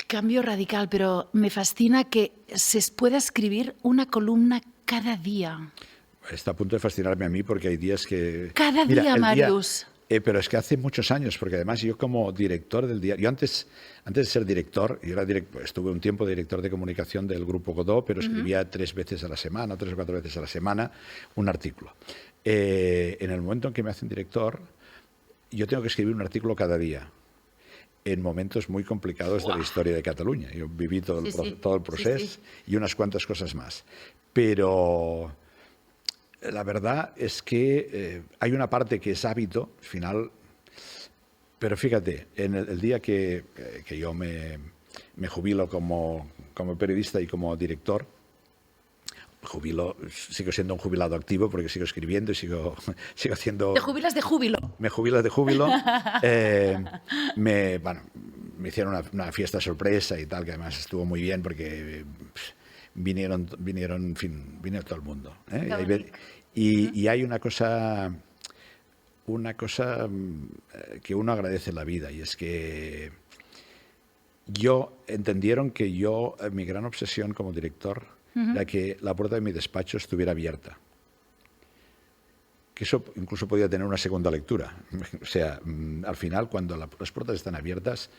Cambio radical, pero me fascina que se pueda escribir una columna cada día. Está a punto de fascinarme a mí porque hay días que... Cada día, Màrius. Pero es que hace muchos años, porque además yo como director del diario... Yo antes de ser director, estuve un tiempo director de comunicación del Grupo Godó, pero escribía 3 veces a la semana, 3 o 4 veces a la semana, un artículo. En el momento en que me hacen director, yo tengo que escribir un artículo cada día, en momentos muy complicados de la historia de Cataluña. Yo viví todo el proceso y unas cuantas cosas más. Pero la verdad es que hay una parte que es hábito, al final, pero fíjate, en el día que yo me jubilo como periodista y como director, jubilo, sigo siendo un jubilado activo porque sigo escribiendo y sigo haciendo... ¿Te jubilas de júbilo? Me jubilo de júbilo. Bueno, me hicieron una fiesta sorpresa y tal, que además estuvo muy bien porque vinieron, en fin, vino todo el mundo. Y hay una cosa que uno agradece en la vida, y es que entendieron que mi gran obsesión como director era que la puerta de mi despacho estuviera abierta. Que eso incluso podía tener una segunda lectura. O sea, al final, cuando las puertas están abiertas,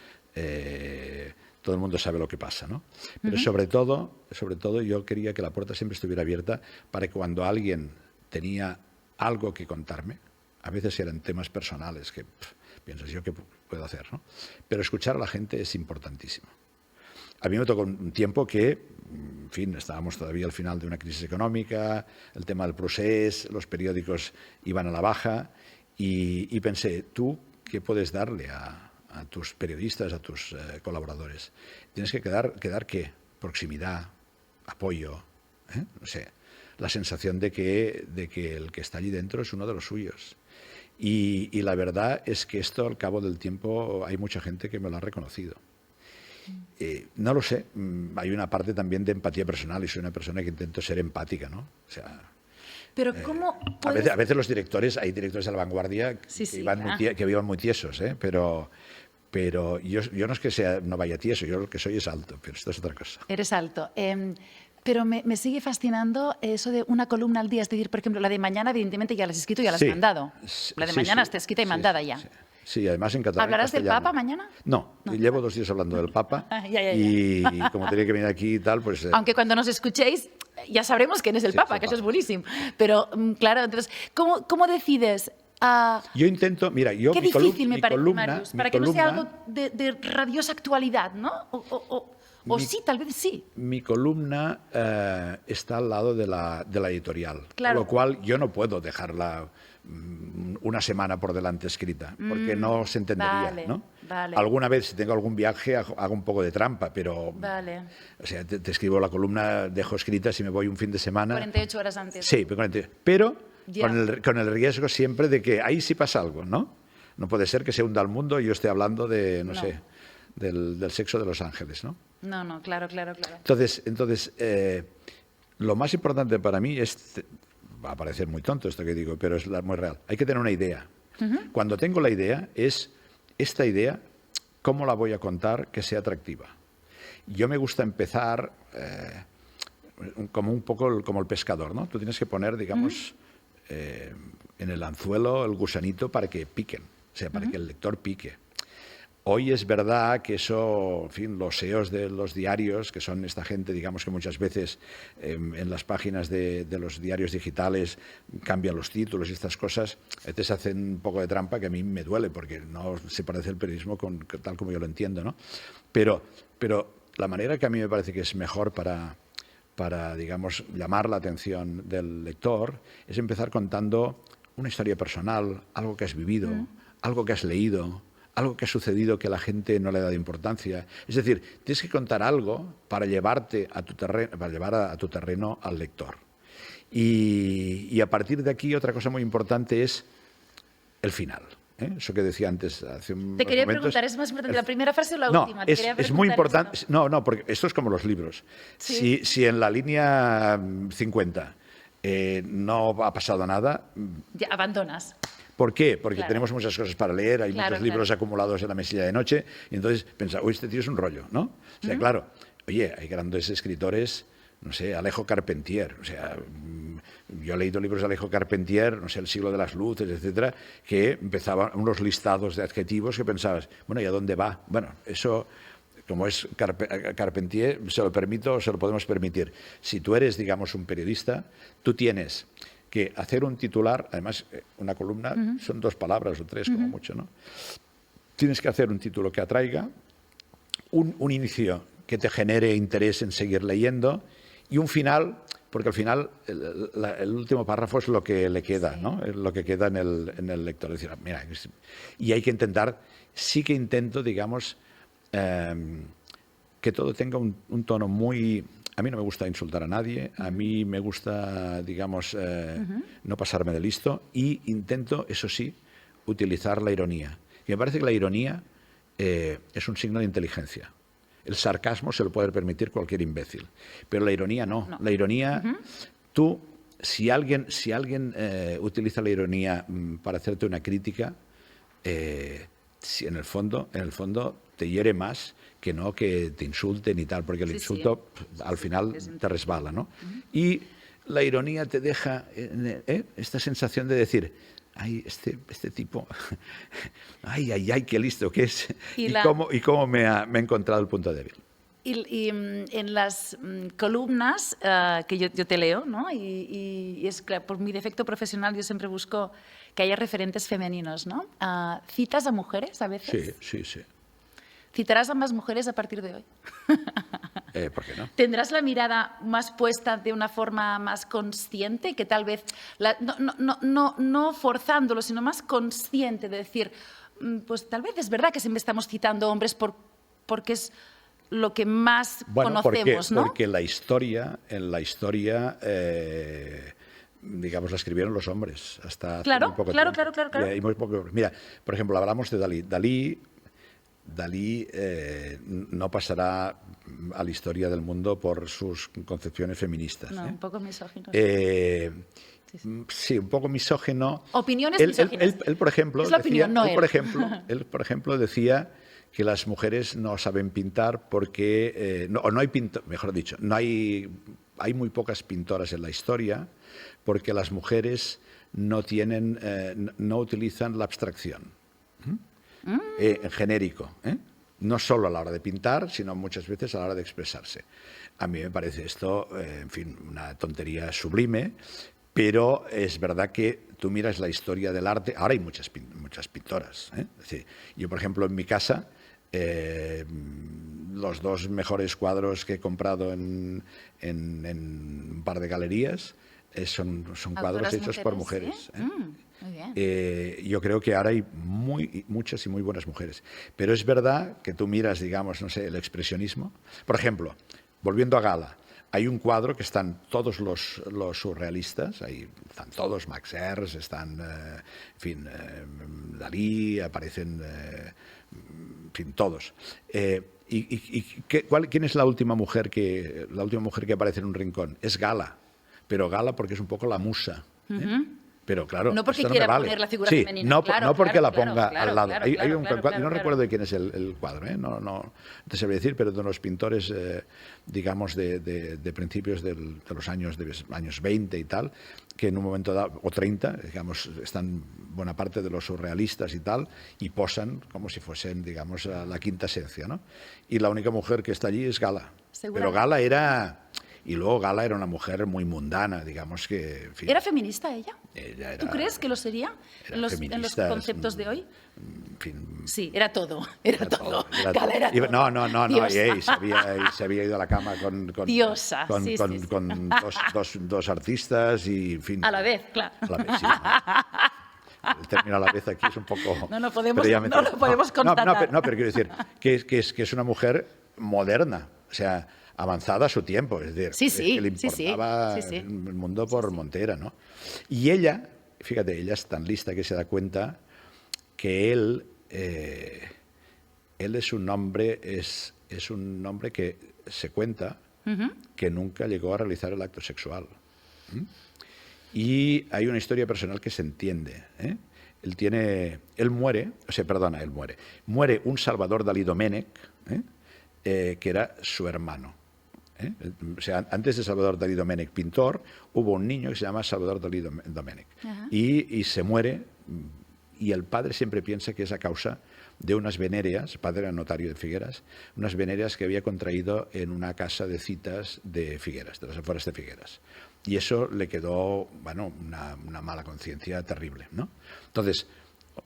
todo el mundo sabe lo que pasa, ¿no? Pero sobre todo, yo quería que la puerta siempre estuviera abierta para que cuando alguien tenía algo que contarme, a veces eran temas personales que piensas, ¿yo qué puedo hacer, no? Pero escuchar a la gente es importantísimo. A mí me tocó un tiempo que, en fin, estábamos todavía al final de una crisis económica, el tema del procés, los periódicos iban a la baja, y pensé, ¿tú qué puedes darle a tus periodistas, a tus colaboradores? Tienes que quedar ¿qué? Proximidad, apoyo, no sé, la sensación de que el que está allí dentro es uno de los suyos. Y la verdad es que esto, al cabo del tiempo, hay mucha gente que me lo ha reconocido. No lo sé, hay una parte también de empatía personal, y soy una persona que intento ser empática, ¿no? O sea, pero ¿cómo puedes... a veces hay directores de la vanguardia que vivan muy tiesos, pero yo no es que no vaya tieso, yo lo que soy es alto, pero esto es otra cosa. Eres alto. Pero me sigue fascinando eso de una columna al día. Es decir, por ejemplo, la de mañana, evidentemente ya la has escrito y ya la has mandado. La de mañana está escrita y mandada ya. Sí, además en catalán. ¿Hablarás del Papa mañana? No, llevo 2 días hablando del Papa. Y como tenía que venir aquí y tal, pues... Aunque cuando nos escuchéis ya sabremos quién es el Papa, que eso es buenísimo. Pero, claro, entonces, ¿cómo decides? Yo intento, mira, qué difícil me parece, Màrius, para que no sea algo de rabiosa actualidad, ¿no? O sí, tal vez sí. Mi columna está al lado de la editorial, claro. Con lo cual yo no puedo dejarla una semana por delante escrita, porque no se entendería, ¿no? Vale. Alguna vez, si tengo algún viaje, hago un poco de trampa, pero... O sea, te escribo la columna, dejo escrita, si me voy un fin de semana... 48 horas antes. Sí, pero con el riesgo siempre de que ahí sí pasa algo, ¿no? No puede ser que se hunda el mundo y yo esté hablando de, no sé, del sexo de los ángeles, ¿no? No, claro. Entonces lo más importante para mí es... Va a parecer muy tonto esto que digo, pero es muy real. Hay que tener una idea. Cuando tengo la idea, esta idea, ¿cómo la voy a contar que sea atractiva? Yo me gusta empezar como un poco como el pescador, ¿no? Tú tienes que poner, digamos, en el anzuelo el gusanito para que piquen, o sea, para que el lector pique. Hoy es verdad que eso, en fin, los SEOs de los diarios, que son esta gente, digamos, que muchas veces en las páginas de los diarios digitales cambian los títulos y estas cosas, a veces hacen un poco de trampa que a mí me duele, porque no se parece el periodismo tal como yo lo entiendo, ¿no? Pero la manera que a mí me parece que es mejor para, digamos, llamar la atención del lector es empezar contando una historia personal, algo que has vivido, algo que has leído, algo que ha sucedido que la gente no le da importancia. Es decir, tienes que contar algo para llevarte a tu terreno, para llevar a tu terreno al lector. Y a partir de aquí, otra cosa muy importante es el final. Eso que decía antes hace unos momentos. Te quería preguntar, ¿es más importante la primera frase o la última? Es muy importante. No, porque esto es como los libros. Sí. Si en la línea 50 no ha pasado nada... Ya abandonas. ¿Por qué? Porque tenemos muchas cosas para leer, hay muchos libros acumulados en la mesilla de noche, y entonces pensaba, uy, este tío es un rollo, ¿no? O sea, claro, oye, hay grandes escritores, no sé, Alejo Carpentier, o sea, yo he leído libros de Alejo Carpentier, no sé, El siglo de las luces, etcétera, que empezaban unos listados de adjetivos que pensabas, bueno, ¿y a dónde va? Bueno, eso... Como es Carpentier, se lo permito, se lo podemos permitir. Si tú eres, digamos, un periodista, tú tienes que hacer un titular, además una columna son 2 palabras o 3 como mucho, ¿no? Tienes que hacer un título que atraiga, un inicio que te genere interés en seguir leyendo y un final, porque al final el último párrafo es lo que le queda, ¿no? Es lo que queda en el lector. Es decir, mira, y hay que intentar, sí que intento, digamos, que todo tenga un tono muy a mí no me gusta insultar a nadie, a mí me gusta, digamos, no pasarme de listo y intento, eso sí, utilizar la ironía. Y me parece que la ironía es un signo de inteligencia. El sarcasmo se lo puede permitir cualquier imbécil, pero la ironía no. La ironía, tú, si alguien utiliza la ironía para hacerte una crítica, si en el fondo te hiere más que no que te insulten y tal, porque el insulto al final te resbala, ¿no? Y la ironía te deja esta sensación de decir, ay, este tipo, ay, qué listo que es, y cómo me ha encontrado el punto débil. Y en las columnas que yo te leo, ¿no? Y es claro, por mi defecto profesional yo siempre busco que haya referentes femeninos, ¿no? ¿Citas a mujeres a veces? Sí. ¿Citarás a más mujeres a partir de hoy? ¿Por qué no? ¿Tendrás la mirada más puesta de una forma más consciente, que tal vez, no forzándolo, sino más consciente de decir, pues tal vez es verdad que siempre estamos citando hombres porque es lo que más conocemos, ¿no? Porque en la historia, digamos, la escribieron los hombres hasta hace muy poco tiempo. Claro. Y muy poco. Mira, por ejemplo, hablamos de Dalí. Dalí no pasará a la historia del mundo por sus concepciones feministas. No, un poco misógino. Sí, un poco misógino. Opiniones misóginas. Él, por ejemplo, es la opinión, no él. Él, por ejemplo, decía que las mujeres no saben pintar porque no hay mejor dicho, hay muy pocas pintoras en la historia porque las mujeres no utilizan la abstracción. En genérico, no solo a la hora de pintar, sino muchas veces a la hora de expresarse. A mí me parece esto, en fin, una tontería sublime, pero es verdad que tú miras la historia del arte, ahora hay muchas pintoras. Es decir, yo, por ejemplo, en mi casa, los 2 mejores cuadros que he comprado en un par de galerías son cuadros hechos por mujeres. Muy bien. Yo creo que ahora hay muchas y muy buenas mujeres. Pero es verdad que tú miras, digamos, no sé, el expresionismo. Por ejemplo, volviendo a Gala, hay un cuadro que están todos los surrealistas, ahí están todos, Max Ernst, están, en fin, Dalí, aparecen, en fin, todos. ¿Quién es la última mujer que aparece en un rincón? Es Gala, pero Gala porque es un poco la musa. Pero claro, no porque esto quiera no me vale. poner la figura sí, femenina. No porque la ponga al lado. Hay un cuadro, no recuerdo de quién es el cuadro, no te sabría decir, pero de unos pintores, digamos, de principios de los años 20 y tal, que en un momento dado, o 30, digamos, están buena parte de los surrealistas y tal, y posan como si fuesen, digamos, la quinta esencia, ¿no? Y la única mujer que está allí es Gala. Pero Gala era... Y luego Gala era una mujer muy mundana, digamos que... En fin, ¿Era feminista ella? Ella era, ¿Tú crees que lo sería en los conceptos de hoy? En fin, sí, era todo. Era todo. Gala era todo. No, se había ido a la cama con Diosa, con dos artistas y, en fin... A la vez, claro. A la vez, sí. El término a la vez aquí es un poco... No lo podemos constatar. No, pero quiero decir que es una mujer moderna, o sea... avanzada a su tiempo, es decir, que le importaba el mundo por montera, ¿no? Y ella, fíjate, ella es tan lista que se da cuenta que él es un hombre que se cuenta que nunca llegó a realizar el acto sexual. Y hay una historia personal que se entiende. Muere un Salvador Dalí Domènech, que era su hermano. O sea, antes de Salvador Dalí Domènech, pintor, hubo un niño que se llama Salvador Dalí Domènech. Y se muere, y el padre siempre piensa que es a causa de unas venéreas, el padre era notario de Figueras, unas venéreas que había contraído en una casa de citas de Figueras, de las afueras de Figueras. Y eso le quedó, bueno, una mala conciencia terrible, ¿no? Entonces,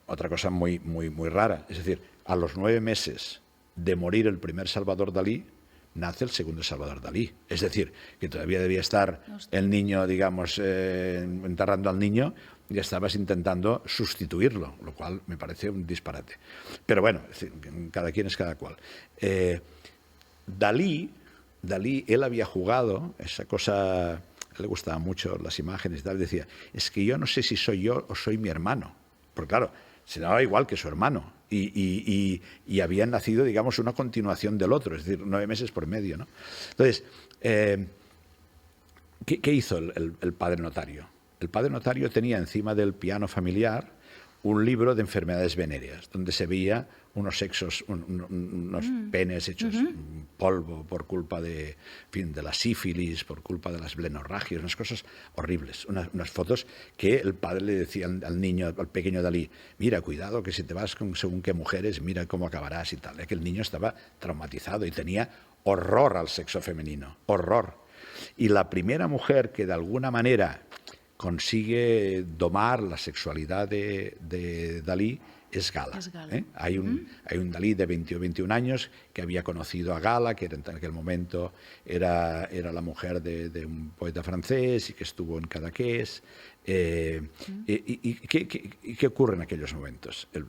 otra cosa muy, muy, muy rara, es decir, a los 9 meses de morir el primer Salvador Dalí, nace el segundo Salvador Dalí. Es decir, que todavía debía estar el niño, digamos, enterrando al niño, y estabas intentando sustituirlo, lo cual me parece un disparate. Pero bueno, cada quien es cada cual. Dalí Dalí, él había jugado esa cosa, a él le gustaban mucho las imágenes y tal, decía, es que yo no sé si soy yo o soy mi hermano. Porque claro, se daba igual que su hermano. Y habían nacido, digamos, una continuación del otro, es decir, 9 meses por medio, ¿no? Entonces, ¿qué hizo el padre notario? El padre notario tenía encima del piano familiar un libro de enfermedades venéreas, donde se veía unos sexos, unos penes hechos polvo por culpa de la sífilis, por culpa de las blenorragias, unas cosas horribles, unas fotos que el padre le decía al niño, al pequeño Dalí, mira, cuidado, que si te vas con según qué mujeres, mira cómo acabarás y tal. Que el niño estaba traumatizado y tenía horror al sexo femenino, horror. Y la primera mujer que de alguna manera consigue domar la sexualidad de Dalí es Gala. Hay un Dalí de 20 o 21 años que había conocido a Gala, que en aquel momento era la mujer de un poeta francés y que estuvo en Cadaqués. ¿Y qué ocurre en aquellos momentos? El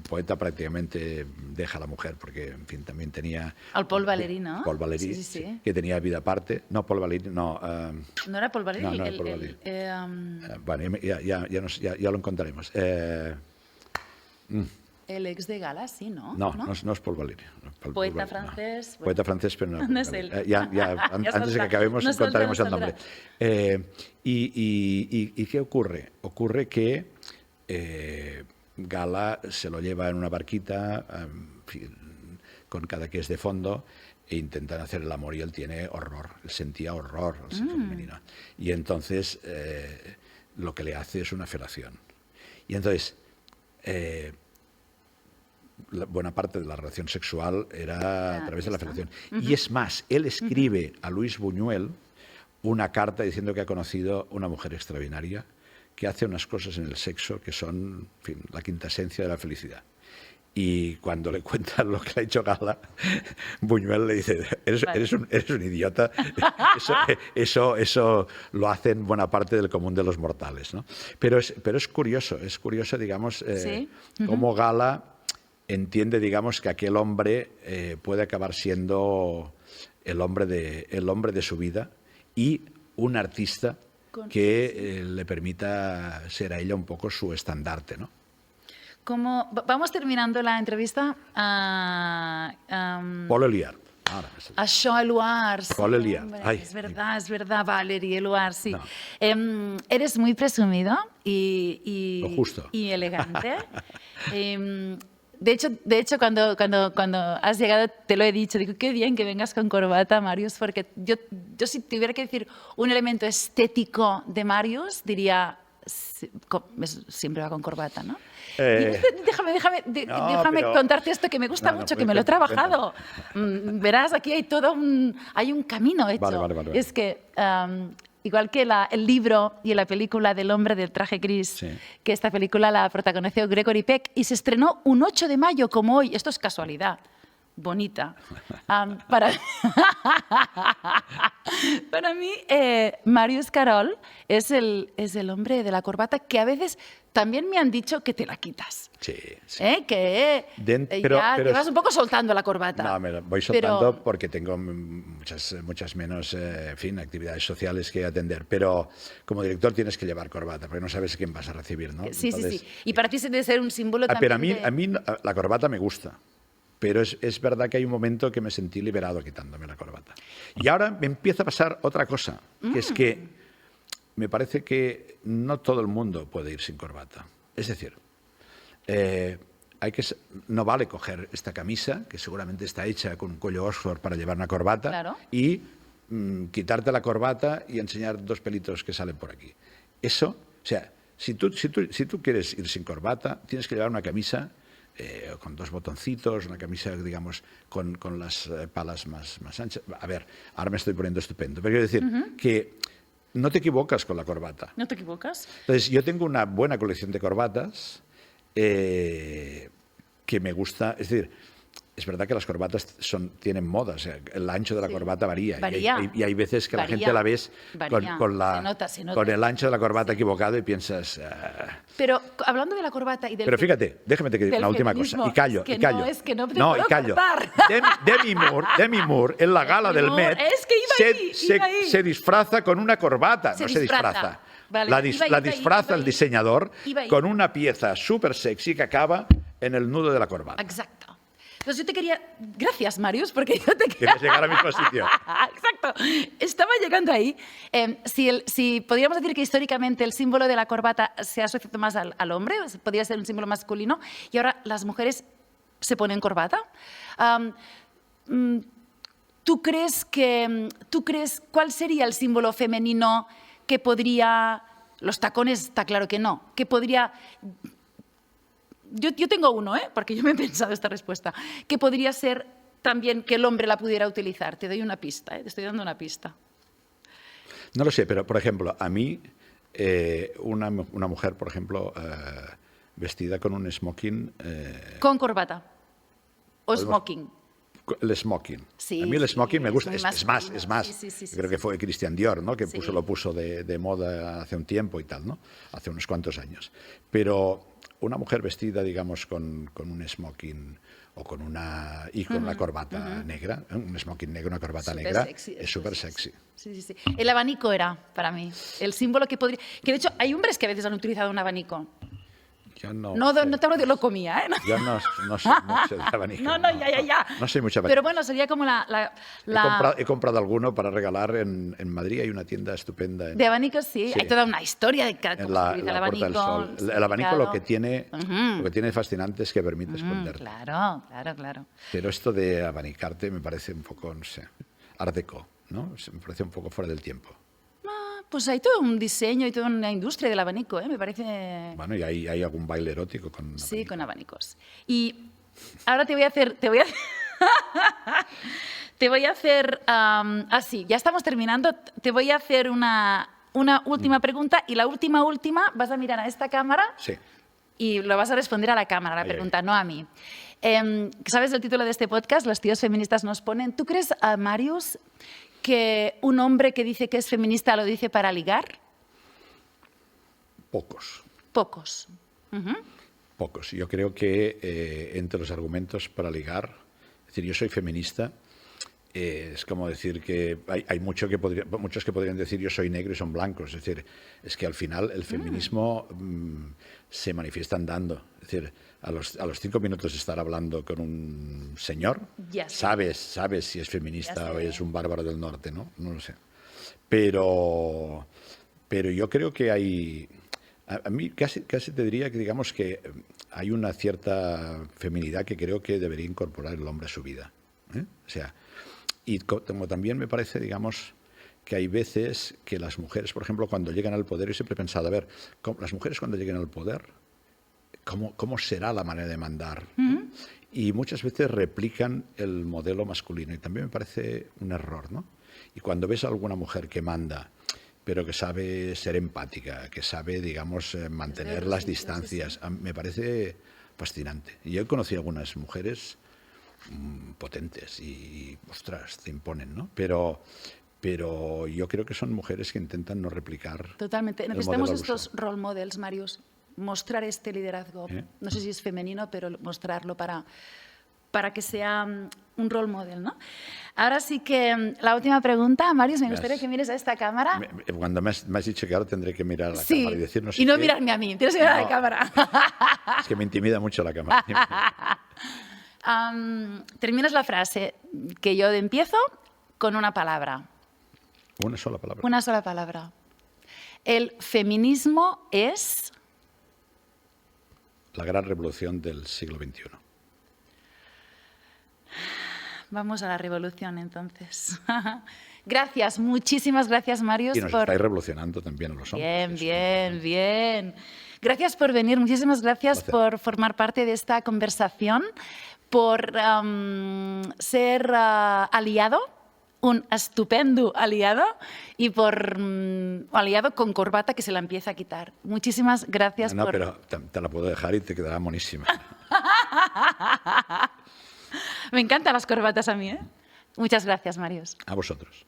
poeta prácticamente deja a la mujer porque, en fin, también tenía... Al Paul Valéry, ¿no? Paul Valéry, sí, que tenía vida aparte. No, Paul Valéry, no. ¿No era Paul Valéry? No era Paul Valéry. Bueno, ya lo encontraremos. El ex de Gala, sí, ¿no? No es Paul Valéry. Poeta francés. No. Poeta francés, pero no. No es él. Antes de que acabemos encontraremos el nombre. ¿Y qué ocurre? Ocurre que Gala se lo lleva en una barquita con Cadaqués de fondo e intentan hacer el amor y él tiene horror. Él sentía horror al sexo femenino. Y entonces lo que le hace es una felación. Y entonces... buena parte de la relación sexual era a través de la felación. Y es más, él escribe a Luis Buñuel una carta diciendo que ha conocido una mujer extraordinaria que hace unas cosas en el sexo que son, en fin, la quinta esencia de la felicidad. Y cuando le cuentan lo que le ha hecho Gala, Buñuel le dice, eres un idiota, eso lo hacen buena parte del común de los mortales, ¿no? Pero es curioso, digamos, cómo Gala entiende, digamos, que aquel hombre puede acabar siendo el hombre de su vida y un artista que le permita ser a ella un poco su estandarte, ¿no? Vamos terminando la entrevista. Paul Éluard. Això, Éluard. Sí, Paul Éluard. Es verdad, Valéry, Éluard, sí. No. Eres muy presumido y elegante. De hecho, cuando has llegado, te lo he dicho, digo, qué bien que vengas con corbata, Màrius, porque yo si tuviera que decir un elemento estético de Màrius, diría, siempre va con corbata, ¿no? Déjame contarte esto que me gusta mucho, que me lo he trabajado. Verás, aquí hay hay un camino hecho. Vale. Es que, igual que el libro y la película del hombre del traje gris, que esta película la protagonizó Gregory Peck y se estrenó un 8 de mayo como hoy. Esto es casualidad. Bonita. Para mí, Màrius Carol es el hombre de la corbata que a veces también me han dicho que te la quitas. Sí. Que te vas un poco soltando la corbata. No, me la voy soltando porque tengo muchas menos actividades sociales que atender. Pero como director tienes que llevar corbata porque no sabes quién vas a recibir, ¿no? Sí. Y para ti se debe ser un símbolo también. Pero a mí la corbata me gusta. Pero es verdad que hay un momento que me sentí liberado quitándome la corbata. Y ahora me empieza a pasar otra cosa, que es que me parece que no todo el mundo puede ir sin corbata. Es decir, no vale coger esta camisa, que seguramente está hecha con un cuello Oxford para llevar una corbata, y quitarte la corbata y enseñar 2 pelitos que salen por aquí. Eso, o sea, si tú quieres ir sin corbata, tienes que llevar una camisa con 2 botoncitos, una camisa, digamos, con las palas más anchas. A ver, ahora me estoy poniendo estupendo, pero quiero decir que no te equivocas con la corbata. ¿No te equivocas? Entonces, yo tengo una buena colección de corbatas que me gusta. Es decir, es verdad que las corbatas tienen moda, o sea, el ancho de la corbata varía. Varía. Y hay veces que Varía. la gente la ves Se nota. con el ancho de la corbata equivocado y piensas... Pero hablando de la corbata y del... Pero fíjate, déjame te diga una última cosa. Y callo, es que y callo. No, es que no te puedo y callo. cortar. Demi Moore, en la gala del Met, Es que iba ahí. se disfraza con una corbata. Se no se disfraza. disfraza. Vale, La iba ahí. disfraza el diseñador Iba ahí. con una pieza súper sexy que acaba en el nudo de la corbata. Exacto. Entonces yo te quería... Gracias, Marius, porque yo te quería... Quieres llegar al mismo sitio. Exacto. Estaba llegando ahí. Si podríamos decir que históricamente el símbolo de la corbata se ha asociado más al hombre, podría ser un símbolo masculino, y ahora las mujeres se ponen corbata. ¿Tú crees cuál sería el símbolo femenino que podría... Los tacones está claro que no. Que podría... Yo tengo uno, porque yo me he pensado esta respuesta, que podría ser también que el hombre la pudiera utilizar. Te doy una pista, te estoy dando una pista. No lo sé, pero por ejemplo, a mí, una mujer, por ejemplo, vestida con un smoking... ¿Con corbata? ¿O smoking? El smoking. Sí, a mí el smoking me gusta. muy Es más. Sí, Creo que fue Christian Dior, ¿no? Que Sí. lo puso de moda hace un tiempo y tal, ¿no? Hace unos cuantos años. Pero una mujer vestida, digamos, con un smoking o con una corbata negra, un smoking negro, una corbata negra, es súper sexy. Sí. El abanico era, para mí, el símbolo que podría... Que de hecho, hay hombres que a veces han utilizado un abanico. Yo no te hablo de lo comía, ¿eh? Yo no sé de abanico. Ya. No soy mucho abanico. Pero bueno, sería como He comprado alguno para regalar en Madrid. Hay una tienda estupenda. De abanicos, sí. Hay toda una historia de cómo se utiliza el la Puerta del abanico. Sol. El abanico lo que tiene fascinante es que permite esconderlo. Claro. Pero esto de abanicarte me parece un poco, no sé, art déco, ¿no? Me parece un poco fuera del tiempo. Pues hay todo un diseño y toda una industria del abanico, me parece... Bueno, y hay algún baile erótico con abanico. Sí, con abanicos. Y ahora te voy a hacer... así, ya estamos terminando. Te voy a hacer una última pregunta y la última vas a mirar a esta cámara Sí. y lo vas a responder a la cámara, la pregunta, no a mí. ¿Sabes el título de este podcast? Los tíos feministas nos ponen. ¿Tú crees, Marius, que un hombre que dice que es feminista lo dice para ligar? Pocos. Pocos. Yo creo que entre los argumentos para ligar, es decir, yo soy feminista, es como decir que hay muchos que podrían decir yo soy negro y son blancos. Es decir, es que al final el feminismo se manifiesta andando. Es decir, a los 5 minutos de estar hablando con un señor, sabes si es feminista o es un bárbaro del norte, ¿no? No lo sé. Pero yo creo que hay... A mí casi te diría que digamos que hay una cierta feminidad que creo que debería incorporar el hombre a su vida. O sea, y como también me parece, digamos, que hay veces que las mujeres, por ejemplo, cuando llegan al poder, yo siempre he pensado, a ver, las mujeres cuando lleguen al poder, ¿cómo será la manera de mandar? Y muchas veces replican el modelo masculino y también me parece un error, ¿no? Y cuando ves a alguna mujer que manda, pero que sabe ser empática, que sabe, digamos, mantener las distancias, me parece fascinante. Y yo he conocido algunas mujeres potentes y, ostras, te imponen, ¿no? Pero yo creo que son mujeres que intentan no replicar. Totalmente. Necesitamos estos role models, Marius. Mostrar este liderazgo. No sé si es femenino, pero mostrarlo para que sea un role model, ¿no? Ahora sí que la última pregunta, Marius, me gustaría que mires a esta cámara. Cuando me has dicho que ahora tendré que mirar a la Sí, cámara y decir no sé y no qué, mirarme a mí, tienes que mirar a la cámara. Es que me intimida mucho la cámara. Terminas la frase que yo empiezo con una palabra. Una sola palabra. Una sola palabra. El feminismo es... La gran revolución del siglo XXI. Vamos a la revolución, entonces. Gracias, muchísimas gracias, Marius. Y nos estáis revolucionando también a los hombres. Bien. Gracias por venir, muchísimas gracias por formar parte de esta conversación, por ser aliado, un estupendo aliado, y por aliado con corbata que se la empieza a quitar. Muchísimas gracias. Pero te la puedo dejar y te quedará monísima. Me encantan las corbatas a mí, ¿eh? Muchas gracias, Màrius. A vosotros.